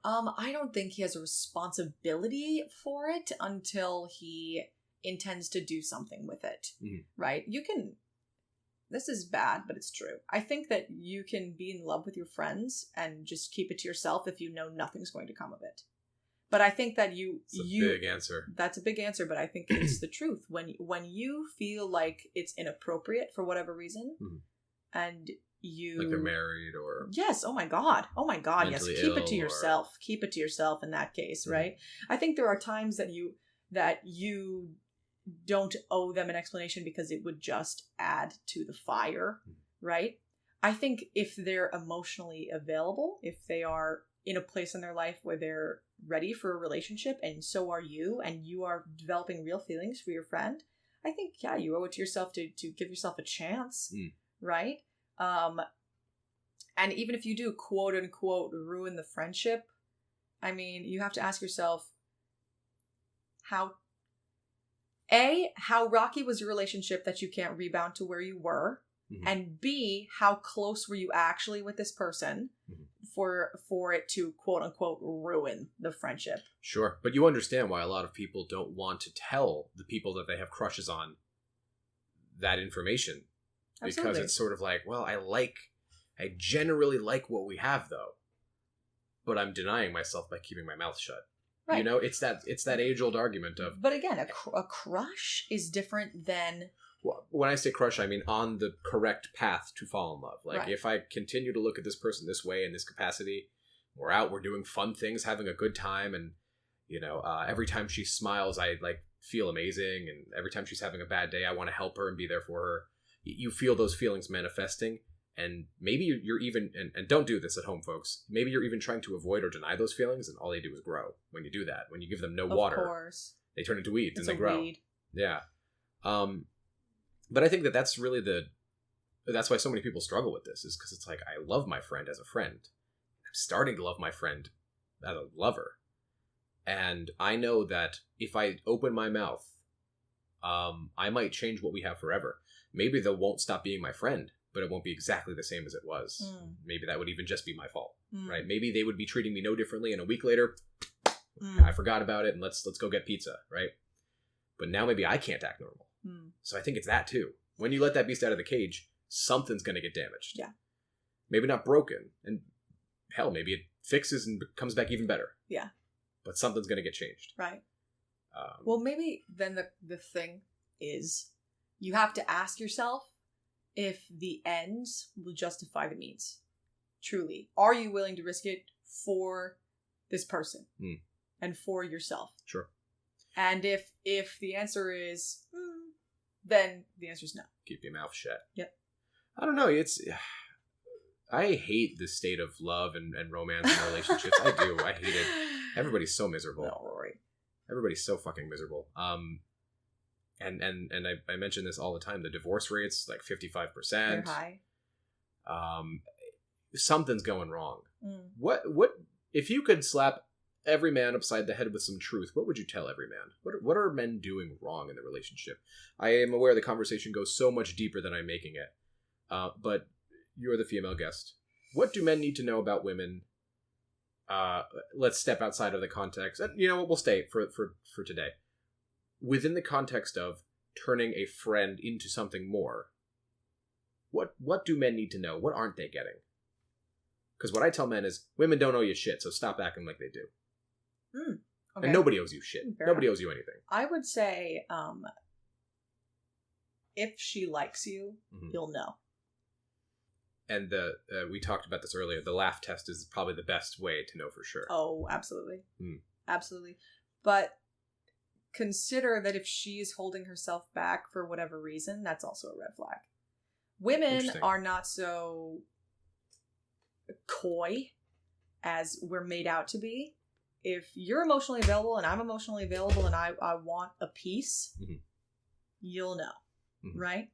Speaker 2: I don't think he has a responsibility for it until he intends to do something with it, right? This is bad, but it's true. I think that you can be in love with your friends and just keep it to yourself if you know nothing's going to come of it. But I think that it's a big answer. That's a big answer, but I think it's the truth. When you feel like it's inappropriate for whatever reason, and you... Like
Speaker 1: they're married or...
Speaker 2: Yes, oh my God, yes. Keep it to yourself. Or... Keep it to yourself in that case, right? I think there are times that you don't owe them an explanation because it would just add to the fire, right? I think if they're emotionally available, if they are in a place in their life where they're ready for a relationship, and so are you, and you are developing real feelings for your friend, I think, yeah, you owe it to yourself to give yourself a chance, right? And even if you do, quote unquote, ruin the friendship, I mean, you have to ask yourself, how rocky was your relationship that you can't rebound to where you were? And B, how close were you actually with this person for it to, quote unquote, ruin the friendship?
Speaker 1: Sure. But you understand why a lot of people don't want to tell the people that they have crushes on that information. Absolutely. Because it's sort of like, well, I generally like what we have, though, but I'm denying myself by keeping my mouth shut. Right. You know, it's that age-old argument of...
Speaker 2: But again, a crush is different than...
Speaker 1: Well, when I say crush, I mean on the correct path to fall in love. Like, if I continue to look at this person this way, in this capacity, we're out, we're doing fun things, having a good time, and, you know, every time she smiles, I, like, feel amazing, and every time she's having a bad day, I want to help her and be there for her. You feel those feelings manifesting, and maybe you're even, and don't do this at home, folks, maybe you're even trying to avoid or deny those feelings, and all they do is grow when you do that. When you give them no water, of course, they turn into weeds and they grow. Weed. Yeah. But I think that's really that's why so many people struggle with this, is because it's like, I love my friend as a friend. I'm starting to love my friend as a lover. And I know that if I open my mouth, I might change what we have forever. Maybe they won't stop being my friend, but it won't be exactly the same as it was. Maybe that would even just be my fault, right? Maybe they would be treating me no differently, and a week later, I forgot about it, and let's go get pizza, right? But now maybe I can't act normal. So I think it's that too. When you let that beast out of the cage, something's going to get damaged. Yeah. Maybe not broken, and hell, maybe it fixes and comes back even better. Yeah. But something's going to get changed. Right.
Speaker 2: Well, maybe then the thing is, you have to ask yourself if the ends will justify the means. Truly. Are you willing to risk it for this person and for yourself? Sure. And if the answer is, then the answer is no.
Speaker 1: Keep your mouth shut. Yep. I don't know. I hate this state of love and romance and relationships. I do. I hate it. Everybody's so miserable.
Speaker 2: No, Rory.
Speaker 1: Everybody's so fucking miserable. And I mention this all the time. The divorce rate's like 55%.
Speaker 2: They're high.
Speaker 1: Something's going wrong. What if you could slap every man upside the head with some truth, what would you tell every man? What are men doing wrong in the relationship? I am aware the conversation goes so much deeper than I'm making it. But you're the female guest. What do men need to know about women? Let's step outside of the context. You know what? We'll stay for today. Within the context of turning a friend into something more, what do men need to know? What aren't they getting? Because what I tell men is, women don't owe you shit, so stop acting like they do. Okay. And nobody owes you shit. Nobody owes you anything.
Speaker 2: I would say, if she likes you, you'll know.
Speaker 1: And we talked about this earlier. The laugh test is probably the best way to know for sure.
Speaker 2: Oh, absolutely. Absolutely. But consider that if she is holding herself back for whatever reason, that's also a red flag. Women are not so coy as we're made out to be. If you're emotionally available and I'm emotionally available and I want a piece, you'll know, right?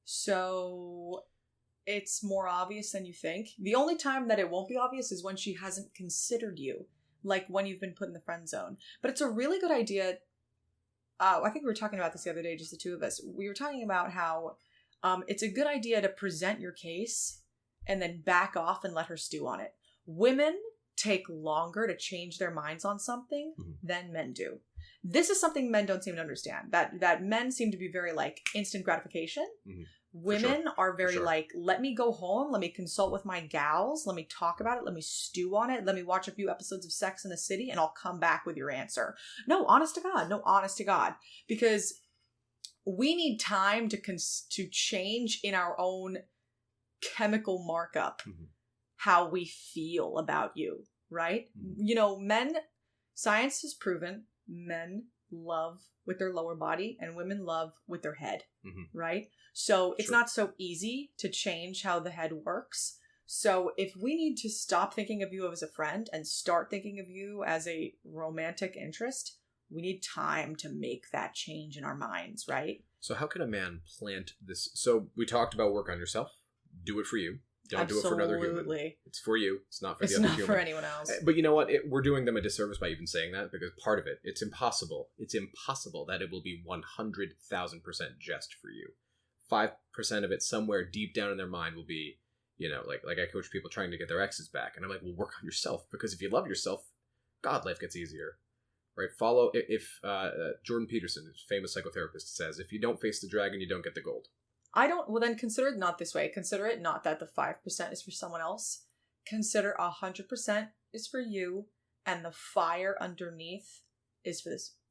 Speaker 2: So it's more obvious than you think. The only time that it won't be obvious is when she hasn't considered you, like when you've been put in the friend zone. But it's a really good idea. I think we were talking about this the other day, just the two of us. We were talking about how it's a good idea to present your case and then back off and let her stew on it. Women take longer to change their minds on something than men do. This is something men don't seem to understand. That men seem to be very like instant gratification. Women are very like, let me go home, let me consult with my gals, let me talk about it, let me stew on it, let me watch a few episodes of Sex in the City, and I'll come back with your answer. No, honest to God. Because we need time to change in our own chemical markup how we feel about you, right? You know, science has proven men love with their lower body and women love with their head, right? So it's not so easy to change how the head works. So if we need to stop thinking of you as a friend and start thinking of you as a romantic interest, we need time to make that change in our minds, right?
Speaker 1: So how can a man plant this? So we talked about work on yourself. Do it for you. Don't do it for another human. It's for you. It's not for the other human. It's not
Speaker 2: for anyone else.
Speaker 1: But you know what? We're doing them a disservice by even saying that, because part of it, it's impossible. It's impossible that it will be 100,000% just for you. 5% of it somewhere deep down in their mind will be, you know, like I coach people trying to get their exes back. And I'm like, well, work on yourself, because if you love yourself, God, life gets easier. Right? If Jordan Peterson, who's a famous psychotherapist, says, if you don't face the dragon, you don't get the gold.
Speaker 2: Well then consider it not this way. Consider it not that the 5% is for someone else. Consider 100% is for you, and the fire underneath is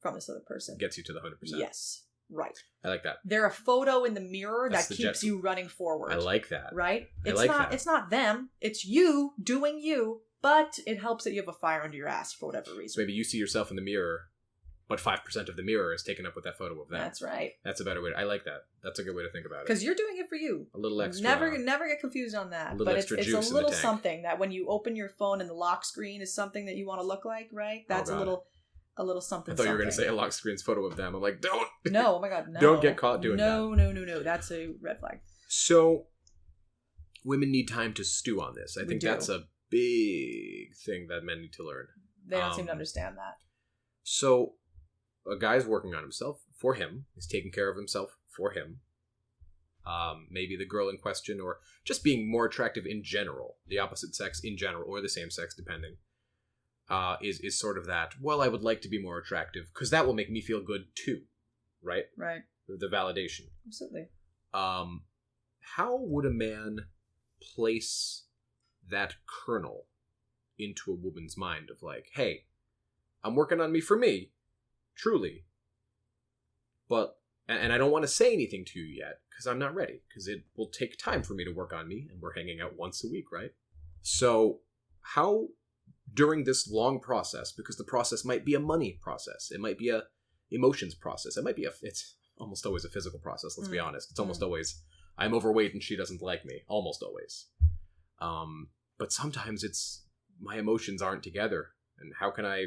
Speaker 2: from this other person.
Speaker 1: Gets you to the 100%.
Speaker 2: Yes. Right.
Speaker 1: I like that.
Speaker 2: They're a photo in the mirror that keeps you running forward.
Speaker 1: I like that.
Speaker 2: Right? It's not them. It's you doing you, but it helps that you have a fire under your ass for whatever reason.
Speaker 1: So maybe you see yourself in the mirror, but 5% of the mirror is taken up with that photo of them.
Speaker 2: That's right.
Speaker 1: That's a better way. I like that. That's a good way to think about it.
Speaker 2: Because you're doing it for you.
Speaker 1: A little extra.
Speaker 2: Never get confused on that.
Speaker 1: A little extra juice in the tank. It's a little
Speaker 2: something that when you open your phone and the lock screen is something that you want to look like, right? That's a little something.
Speaker 1: I thought you were going to say a lock screen's photo of them. I'm like, don't.
Speaker 2: No, oh my God, no.
Speaker 1: Don't get caught doing that.
Speaker 2: No. That's a red flag.
Speaker 1: So, women need time to stew on this. I think that's a big thing that men need to learn.
Speaker 2: They don't seem to understand that.
Speaker 1: So, a guy's working on himself for him. He's taking care of himself for him. Maybe the girl in question, or just being more attractive in general, the opposite sex in general, or the same sex, depending, is sort of that, well, I would like to be more attractive, because that will make me feel good too, right?
Speaker 2: Right.
Speaker 1: The validation.
Speaker 2: Absolutely.
Speaker 1: How would a man place that kernel into a woman's mind of like, hey, I'm working on me for me, truly, but and I don't want to say anything to you yet because I'm not ready, because it will take time for me to work on me, and we're hanging out once a week, right? So how, during this long process, because the process might be a money process, it might be a emotions process, it's almost always a physical process, let's be honest. It's almost always, I'm overweight and she doesn't like me, almost always. But sometimes it's, my emotions aren't together, and how can I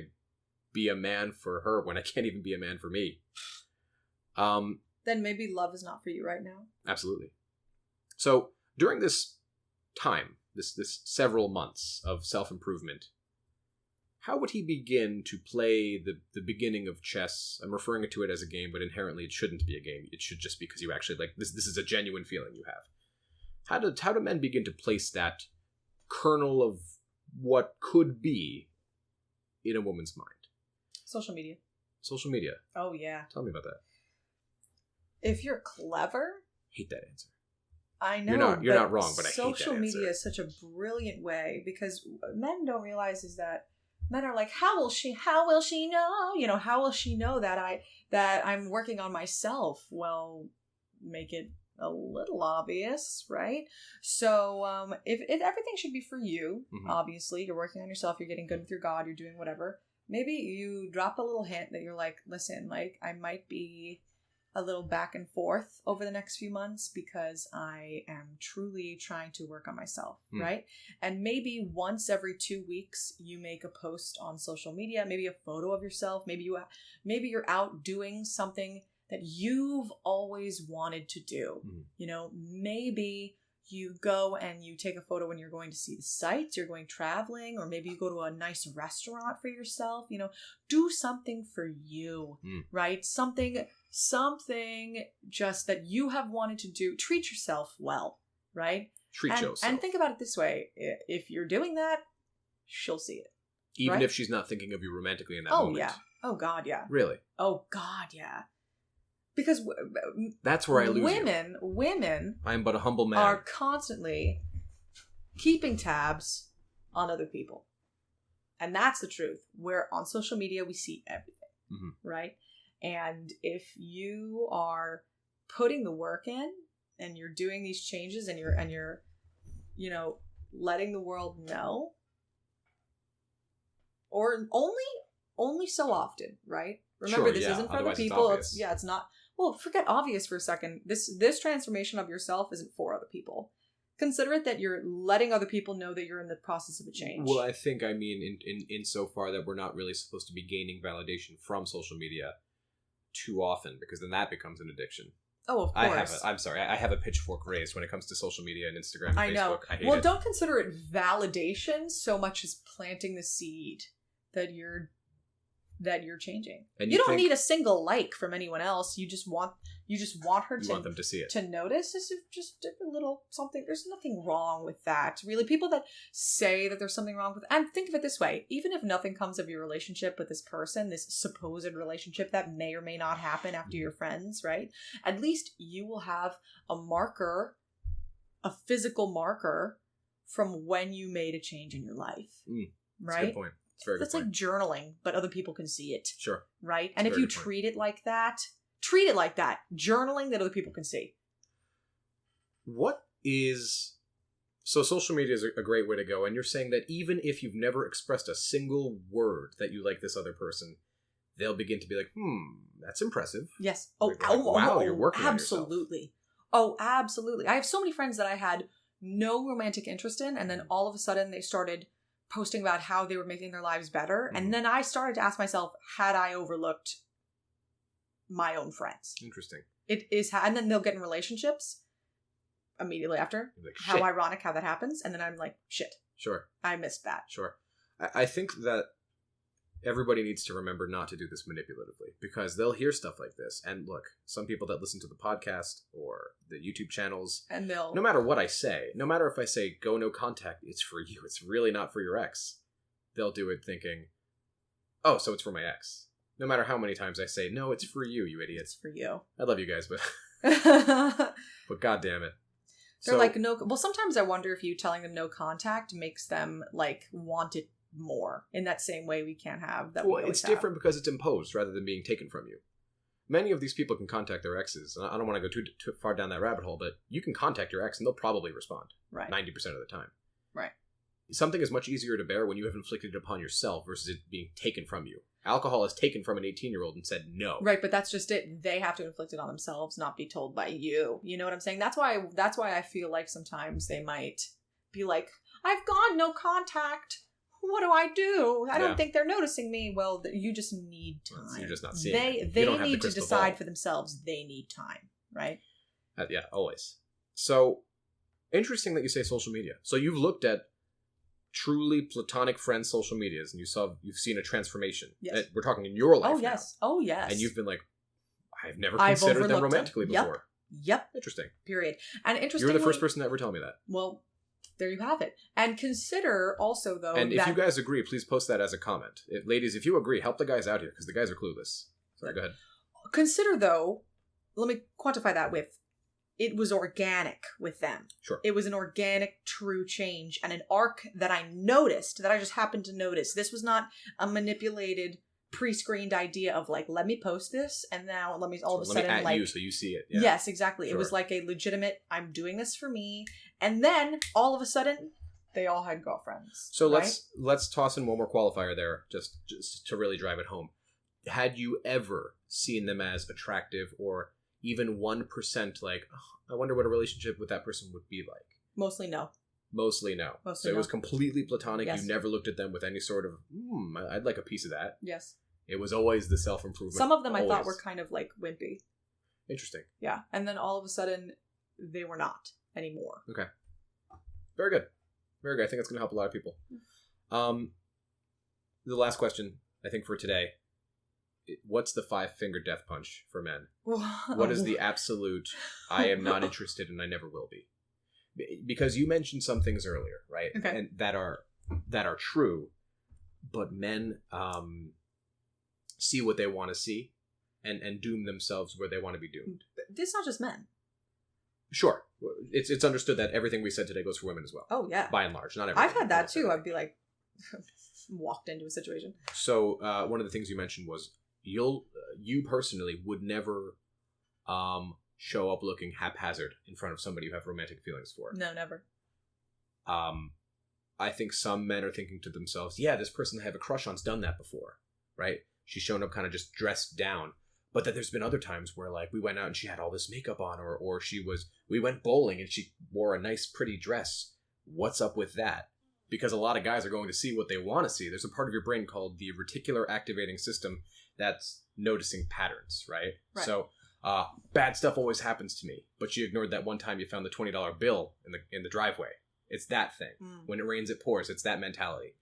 Speaker 1: be a man for her when I can't even be a man for me?
Speaker 2: Then maybe love is not for you right now.
Speaker 1: Absolutely. So during this time, this several months of self-improvement, how would he begin to play the beginning of chess? I'm referring to it as a game, but inherently it shouldn't be a game. It should just be because you actually, like, this is a genuine feeling you have. How do men begin to place that kernel of what could be in a woman's mind?
Speaker 2: Social media.
Speaker 1: Social media.
Speaker 2: Oh, yeah.
Speaker 1: Tell me about that.
Speaker 2: If you're clever...
Speaker 1: Hate that answer.
Speaker 2: I know.
Speaker 1: You're not wrong, but I hate that answer.
Speaker 2: Social media is such a brilliant way, because men don't realize is that men are like, how will she know? You know, how will she know that I'm working on myself? Well, make it a little obvious, right? So if everything should be for you, obviously, you're working on yourself, you're getting good with your God, you're doing whatever. Maybe you drop a little hint that you're like, listen, like, I might be a little back and forth over the next few months because I am truly trying to work on myself, right? And maybe once every 2 weeks you make a post on social media, maybe a photo of yourself, maybe you're out doing something that you've always wanted to do. You know, maybe you go and you take a photo when you're going to see the sights, you're going traveling, or maybe you go to a nice restaurant for yourself. You know, do something for you, right? Something just that you have wanted to do. Treat yourself well, right?
Speaker 1: Treat yourself.
Speaker 2: And think about it this way. If you're doing that, she'll see it.
Speaker 1: Even
Speaker 2: right?
Speaker 1: if she's not thinking of you romantically in that moment.
Speaker 2: Oh, yeah. Oh, God, yeah.
Speaker 1: Really?
Speaker 2: Oh, God, yeah. Because
Speaker 1: that's where I lose
Speaker 2: women
Speaker 1: I am but a humble man.
Speaker 2: Are constantly keeping tabs on other people. And that's the truth. Where on social media we see everything, right? And if you are putting the work in and you're doing these changes and you're you know, letting the world know, or only so often, right? Remember, this isn't for other people. It's not. Well, forget obvious for a second. This transformation of yourself isn't for other people. Consider it that you're letting other people know that you're in the process of a change.
Speaker 1: Well, I think I mean in so far that we're not really supposed to be gaining validation from social media too often, because then that becomes an addiction.
Speaker 2: Oh, of course.
Speaker 1: I have a pitchfork raised when it comes to social media and Instagram and
Speaker 2: I
Speaker 1: Facebook.
Speaker 2: know.
Speaker 1: I hate
Speaker 2: well,
Speaker 1: it.
Speaker 2: Don't consider it validation so much as planting the seed that you're changing. And you don't need a single like from anyone else. You just want her to want them to see it, to notice. This is just a little something. There's nothing wrong with that, really. People that say that there's something wrong with, and think of it this way: even if nothing comes of your relationship with this person, this supposed relationship that may or may not happen after you're friends, right? At least you will have a marker, a physical marker from when you made a change in your life, right?
Speaker 1: That's a good point.
Speaker 2: That's like journaling, but other people can see it.
Speaker 1: Sure.
Speaker 2: Right? And if you treat it like that, journaling that other people can see.
Speaker 1: So social media is a great way to go, and you're saying that even if you've never expressed a single word that you like this other person, they'll begin to be like, that's impressive.
Speaker 2: Yes.
Speaker 1: Wow, you're working
Speaker 2: absolutely. On yourself. Oh, absolutely. I have so many friends that I had no romantic interest in, and then all of a sudden they started posting about how they were making their lives better. And then I started to ask myself, had I overlooked my own friends?
Speaker 1: Interesting.
Speaker 2: It is, and then they'll get in relationships immediately after. Like, how ironic how that happens. And then I'm like, shit.
Speaker 1: Sure.
Speaker 2: I missed that.
Speaker 1: Sure. I think that everybody needs to remember not to do this manipulatively, because they'll hear stuff like this. And look, some people that listen to the podcast or the YouTube channels, and no matter what I say, no matter if I say go no contact, it's for you, it's really not for your ex, they'll do it thinking, oh, so it's for my ex. No matter how many times I say, no, it's for you, you idiot. It's
Speaker 2: for you.
Speaker 1: I love you guys, but but God damn it.
Speaker 2: They're like, no. Well, sometimes I wonder if you telling them no contact makes them like want it more in that same way we can't have that.
Speaker 1: Well, it's different because it's imposed rather than being taken from you. Many of these people can contact their exes. I don't want to go too far down that rabbit hole, but you can contact your ex and they'll probably respond.
Speaker 2: Right.
Speaker 1: 90% of the time.
Speaker 2: Right.
Speaker 1: Something is much easier to bear when you have inflicted it upon yourself versus it being taken from you. Alcohol is taken from an 18-year-old and said no.
Speaker 2: Right, but that's just it. They have to inflict it on themselves, not be told by you. You know what I'm saying? That's why I feel like sometimes they might be like, I've gone no contact. What do I do? I don't think they're noticing me. Well, you just need time. You're just not seeing it. They need to decide for themselves. They need time, right?
Speaker 1: Yeah, always. So, interesting that you say social media. So you've looked at truly platonic friends' social medias, and you've seen a transformation.
Speaker 2: Yes.
Speaker 1: We're talking in your life now.
Speaker 2: Oh, yes. Oh, yes.
Speaker 1: And you've been like, I've never considered them romantically before.
Speaker 2: Yep.
Speaker 1: Interesting.
Speaker 2: Period. And interestingly,
Speaker 1: you're the first person to ever tell me that.
Speaker 2: Well, there you have it. And consider also, though,
Speaker 1: and if you guys agree, please post that as a comment. Ladies, if you agree, help the guys out here, because the guys are clueless. Sorry, go ahead. Consider,
Speaker 2: though, let me quantify that with, it was organic with them.
Speaker 1: Sure.
Speaker 2: It was an organic, true change and an arc that I noticed, that I just happened to notice. This was not a manipulated pre-screened idea of like, let me post this, and now let me all of a sudden
Speaker 1: let me at
Speaker 2: like
Speaker 1: you so you see it. Yeah.
Speaker 2: Yes, exactly.
Speaker 1: Sure.
Speaker 2: It was like a legitimate, I'm doing this for me, and then all of a sudden they all had girlfriends.
Speaker 1: So
Speaker 2: right?
Speaker 1: let's toss in one more qualifier there, just to really drive it home. Had you ever seen them as attractive, or even 1% like, oh, I wonder what a relationship with that person would be like?
Speaker 2: Mostly no.
Speaker 1: Mostly no.
Speaker 2: Mostly
Speaker 1: so
Speaker 2: no.
Speaker 1: It was completely platonic.
Speaker 2: Yes.
Speaker 1: You never looked at them with any sort of, I'd like a piece of that.
Speaker 2: Yes.
Speaker 1: It was always the self-improvement.
Speaker 2: Some of them
Speaker 1: always.
Speaker 2: I thought were kind of like wimpy.
Speaker 1: Interesting.
Speaker 2: Yeah. And then all of a sudden, they were not anymore.
Speaker 1: Okay. Very good. Very good. I think that's going to help a lot of people. The last question, I think, for today. What's the 5-finger death punch for men? What is the absolute, I am not interested and I never will be? Because you mentioned some things earlier, right?
Speaker 2: Okay.
Speaker 1: And that are true, but men see what they want to see and doom themselves where they want to be doomed.
Speaker 2: It's not just men.
Speaker 1: Sure. It's understood that everything we said today goes for women as well.
Speaker 2: Oh, yeah.
Speaker 1: By and large. Not everyone.
Speaker 2: I've had that too. I'd be like, walked into a situation.
Speaker 1: So one of the things you mentioned was you personally would never show up looking haphazard in front of somebody you have romantic feelings for.
Speaker 2: No, never.
Speaker 1: I think some men are thinking to themselves, yeah, this person I have a crush on's done that before, right? She's shown up kind of just dressed down. But that there's been other times where like we went out and she had all this makeup on, or we went bowling and she wore a nice pretty dress. What's up with that? Because a lot of guys are going to see what they want to see. There's a part of your brain called the reticular activating system that's noticing patterns, right? So bad stuff always happens to me, but you ignored that one time you found the $20 bill in the driveway. It's that thing. When it rains, it pours. It's that mentality.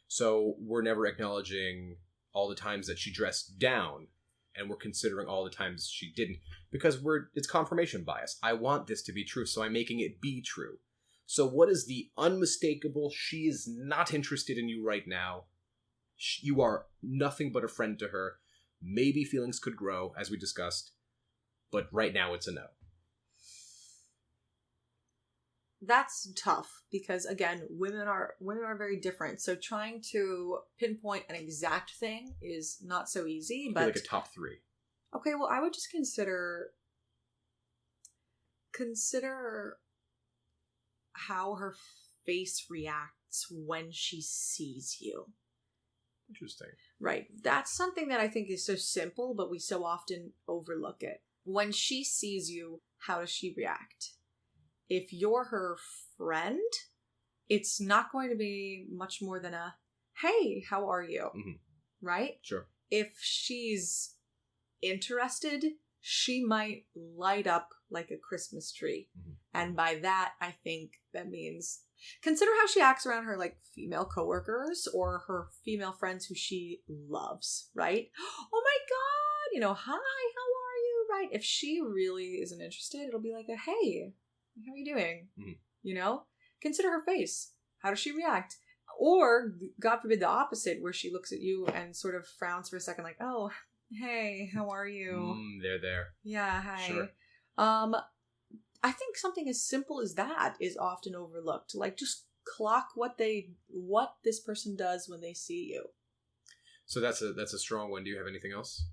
Speaker 1: So we're never acknowledging all the times that she dressed down, and we're considering all the times she didn't, because it's confirmation bias. I want this to be true, so I'm making it be true. So what is the unmistakable, she is not interested in you right now. You are nothing but a friend to her. Maybe feelings could grow, as we discussed, but right now it's a no.
Speaker 2: That's tough because, again, women are very different. So trying to pinpoint an exact thing is not so easy. But
Speaker 1: like a top 3.
Speaker 2: Okay, well, I would just consider how her face reacts when she sees you.
Speaker 1: Interesting.
Speaker 2: Right. That's something that I think is so simple, but we so often overlook it. When she sees you, how does she react? If you're her friend, it's not going to be much more than a, hey, how are you? Mm-hmm. Right?
Speaker 1: Sure.
Speaker 2: If she's interested, she might light up like a Christmas tree. Mm-hmm. And by that, I think that means consider how she acts around her like female coworkers or her female friends who she loves, right? Oh my God, hi, how are you? Right? If she really isn't interested, it'll be like a, hey, how are you doing? Mm-hmm. Consider her face. How does she react? Or, God forbid, the opposite, where she looks at you and sort of frowns for a second like, oh, hey, how are you?
Speaker 1: They're there.
Speaker 2: Yeah, hi.
Speaker 1: Sure.
Speaker 2: I think something as simple as that is often overlooked. Like, just clock what this person does when they see you.
Speaker 1: So that's a strong one. Do you have anything else?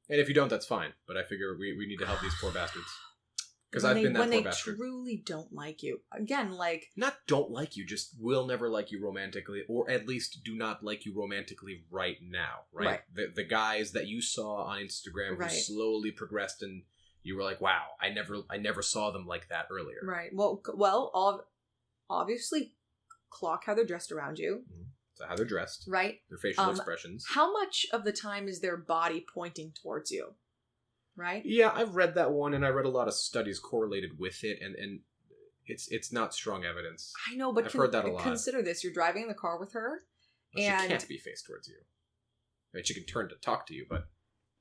Speaker 1: And if you don't, that's fine. But I figure we need to help these poor bastards. Because I've been that poor bastard.
Speaker 2: When they truly don't like you. Again, like...
Speaker 1: Not don't like you, just will never like you romantically, or at least do not like you romantically right now, right? The guys that you saw on Instagram who slowly progressed and you were like, wow, I never saw them like that earlier.
Speaker 2: Right. Well, obviously, clock how they're dressed around you.
Speaker 1: Mm-hmm. So how they're dressed.
Speaker 2: Right.
Speaker 1: Their facial expressions.
Speaker 2: How much of the time is their body pointing towards you? Right?
Speaker 1: Yeah, I've read that one, and I read a lot of studies correlated with it, and it's not strong evidence.
Speaker 2: I know, but
Speaker 1: I've heard that a lot.
Speaker 2: Consider this: you're driving in the car with her, and
Speaker 1: she can't be faced towards you. I mean, she can turn to talk to you, but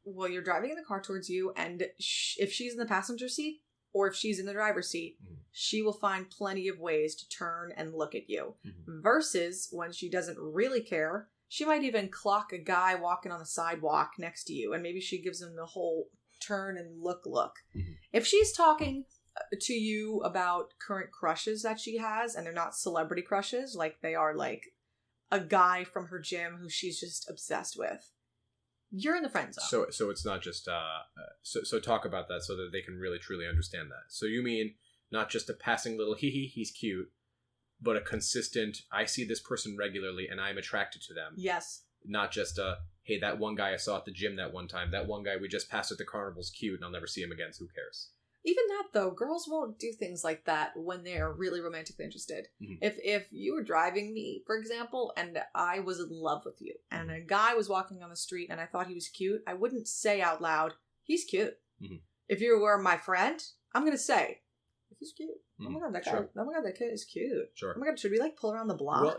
Speaker 2: you're driving in the car towards you, and if she's in the passenger seat or if she's in the driver's seat, she will find plenty of ways to turn and look at you. Mm-hmm. Versus when she doesn't really care, she might even clock a guy walking on the sidewalk next to you, and maybe she gives him the whole turn and look. Mm-hmm. If she's talking to you about current crushes that she has, and they're not celebrity crushes, like they are like a guy from her gym who she's just obsessed with, you're in the friend zone.
Speaker 1: So it's not just so talk about that so that they can really truly understand that. So you mean not just a passing little he's cute, but a consistent, I see this person regularly and I'm attracted to them.
Speaker 2: Yes.
Speaker 1: Not just a, hey, that one guy I saw at the gym that one time, that one guy we just passed at the carnival's cute and I'll never see him again, so who cares?
Speaker 2: Even that, though, girls won't do things like that when they're really romantically interested.
Speaker 1: Mm-hmm.
Speaker 2: If you were driving me, for example, and I was in love with you, and a guy was walking on the street and I thought he was cute, I wouldn't say out loud, he's cute. Mm-hmm. If you were my friend, I'm going to say, he's cute. Mm-hmm. Oh my god, that guy! Sure. Oh my god, that kid is cute.
Speaker 1: Sure.
Speaker 2: Oh my god, should we pull around the block?
Speaker 1: Well,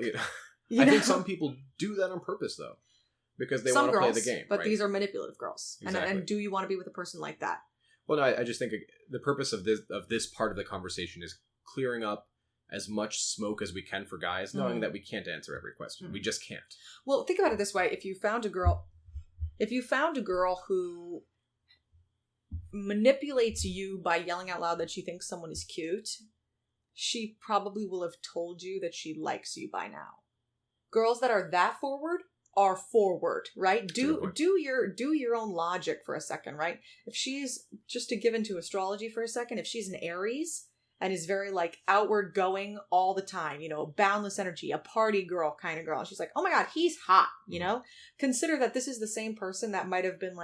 Speaker 1: I think some people do that on purpose, though, because they want to play the game.
Speaker 2: But
Speaker 1: right?
Speaker 2: These are manipulative girls,
Speaker 1: exactly.
Speaker 2: and do you want to be with a person like that?
Speaker 1: Well, no, I just think the purpose of this part of the conversation is clearing up as much smoke as we can for guys, knowing that we can't answer every question. We just can't.
Speaker 2: Well, think about it this way: if you found a girl who manipulates you by yelling out loud that she thinks someone is cute, she probably will have told you that she likes you by now. Girls that are that forward are forward, right? Do your own logic for a second, right? If she's, just to give into astrology for a second, if she's an Aries and is very outward going all the time, boundless energy, a party girl kind of girl, and she's like, oh my god, he's hot, consider that this is the same person that might have been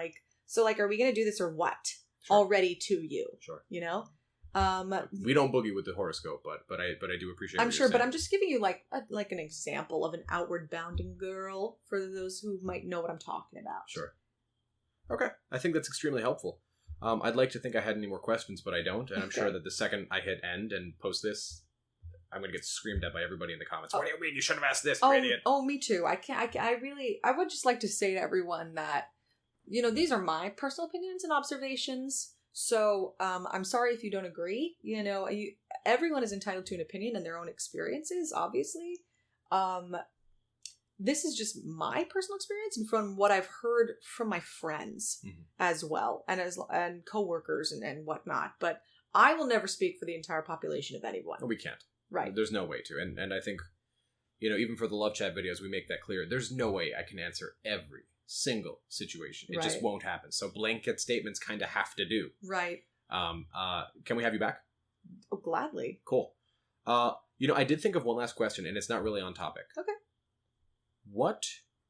Speaker 2: so are we going to do this or what? Sure. Already to you.
Speaker 1: Sure.
Speaker 2: We
Speaker 1: don't boogie with the horoscope, but I do appreciate.
Speaker 2: I'm sure, but I'm just giving you an example of an outward bounding girl for those who might know what I'm talking about.
Speaker 1: Sure. Okay, I think that's extremely helpful. I'd like to think I had any more questions, but I don't, and I'm sure that the second I hit end and post this, I'm going to get screamed at by everybody in the comments. What do you mean? You should have asked this, you idiot.
Speaker 2: Oh, me too. I would just like to say to everyone that, these are my personal opinions and observations. So, I'm sorry if you don't agree. Everyone is entitled to an opinion and their own experiences, obviously. This is just my personal experience and from what I've heard from my friends as well, and coworkers and whatnot. But I will never speak for the entire population of anyone.
Speaker 1: We can't.
Speaker 2: Right.
Speaker 1: There's no way to. And I think, even for the love chat videos, we make that clear. There's no way I can answer every single situation. It just won't happen. So blanket statements kind of have to do.
Speaker 2: Right.
Speaker 1: Can we have you back?
Speaker 2: Oh, gladly.
Speaker 1: Cool. I did think of one last question, and it's not really on topic.
Speaker 2: Okay.
Speaker 1: What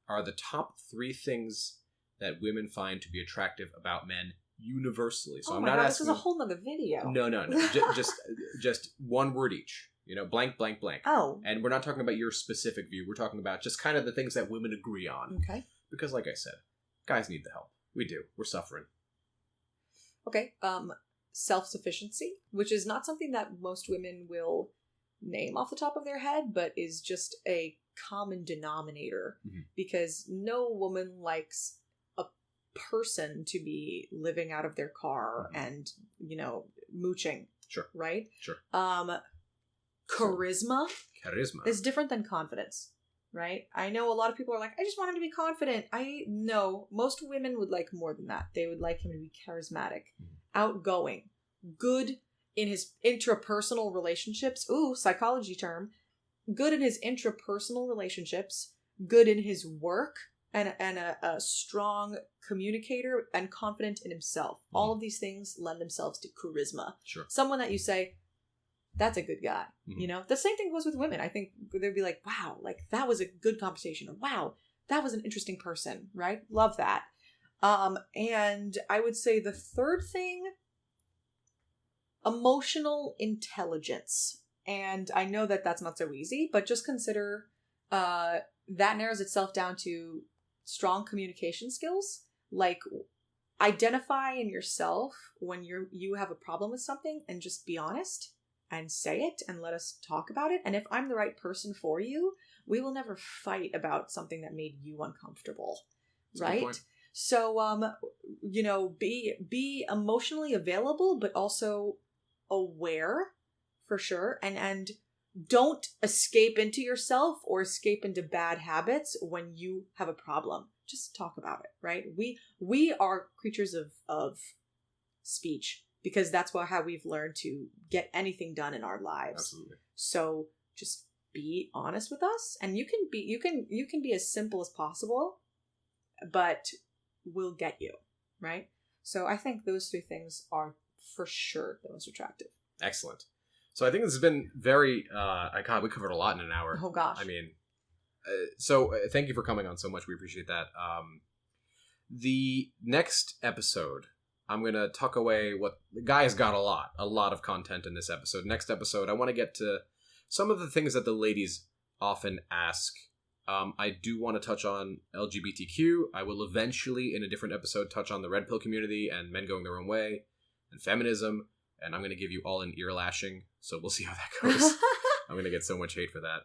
Speaker 1: are the top 3 things that women find to be attractive about men universally? So I'm not asking.
Speaker 2: This is a whole nother video.
Speaker 1: No. just one word each. Blank, blank, blank.
Speaker 2: Oh.
Speaker 1: And we're not talking about your specific view. We're talking about just kind of the things that women agree on.
Speaker 2: Okay.
Speaker 1: Because like I said, guys need the help. We do. We're suffering.
Speaker 2: Okay. Self-sufficiency, which is not something that most women will name off the top of their head, but is just a common denominator. Because no woman likes a person to be living out of their car and, mooching.
Speaker 1: Sure.
Speaker 2: Right?
Speaker 1: Sure.
Speaker 2: Charisma is different than confidence. Right? I know a lot of people are like, I just want him to be confident. No, most women would like more than that. They would like him to be charismatic, outgoing, good in his intrapersonal relationships. Ooh, psychology term. Good in his intrapersonal relationships, good in his work, and a strong communicator and confident in himself. All of these things lend themselves to charisma.
Speaker 1: Sure.
Speaker 2: Someone that you say, that's a good guy. The same thing goes with women. I think they'd be like, wow, that was a good conversation. Or wow, that was an interesting person, right? Love that. And I would say the third thing, emotional intelligence. And I know that that's not so easy, but just consider that narrows itself down to strong communication skills. Identify in yourself when you have a problem with something and just be honest. And say it and let us talk about it. And if I'm the right person for you, we will never fight about something that made you uncomfortable. That's right? So, be emotionally available, but also aware for sure. And don't escape into yourself or escape into bad habits when you have a problem. Just talk about it, right? We are creatures of speech. Because that's how we've learned to get anything done in our lives.
Speaker 1: Absolutely.
Speaker 2: So just be honest with us, and you can be as simple as possible, but we'll get you, right? So I think those 3 things are for sure the most attractive.
Speaker 1: Excellent. So I think this has been very, God, we covered a lot in an hour.
Speaker 2: Oh gosh.
Speaker 1: I mean, so thank you for coming on so much. We appreciate that. The next episode, I'm going to tuck away what the guy's got a lot of content in this episode. Next episode, I want to get to some of the things that the ladies often ask. I do want to touch on LGBTQ. I will eventually, in a different episode, touch on the red pill community and men going their own way and feminism. And I'm going to give you all an ear lashing. So we'll see how that goes. I'm going to get so much hate for that.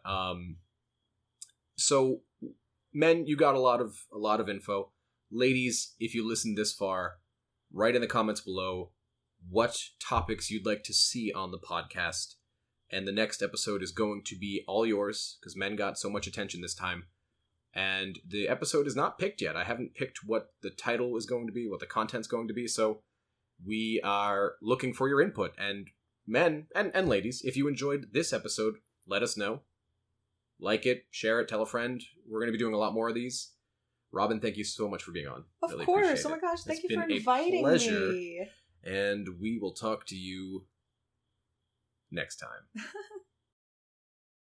Speaker 1: So men, you got a lot of info. Ladies, if you listened this far, write in the comments below what topics you'd like to see on the podcast. And the next episode is going to be all yours, because men got so much attention this time. And the episode is not picked yet. I haven't picked what the title is going to be, what the content's going to be. So we are looking for your input. And men and ladies, if you enjoyed this episode, let us know. Like it, share it, tell a friend. We're going to be doing a lot more of these. Robin, thank you so much for being on.
Speaker 2: Of
Speaker 1: really
Speaker 2: course. Oh my gosh, thank you for inviting me.
Speaker 1: And we will talk to you next time.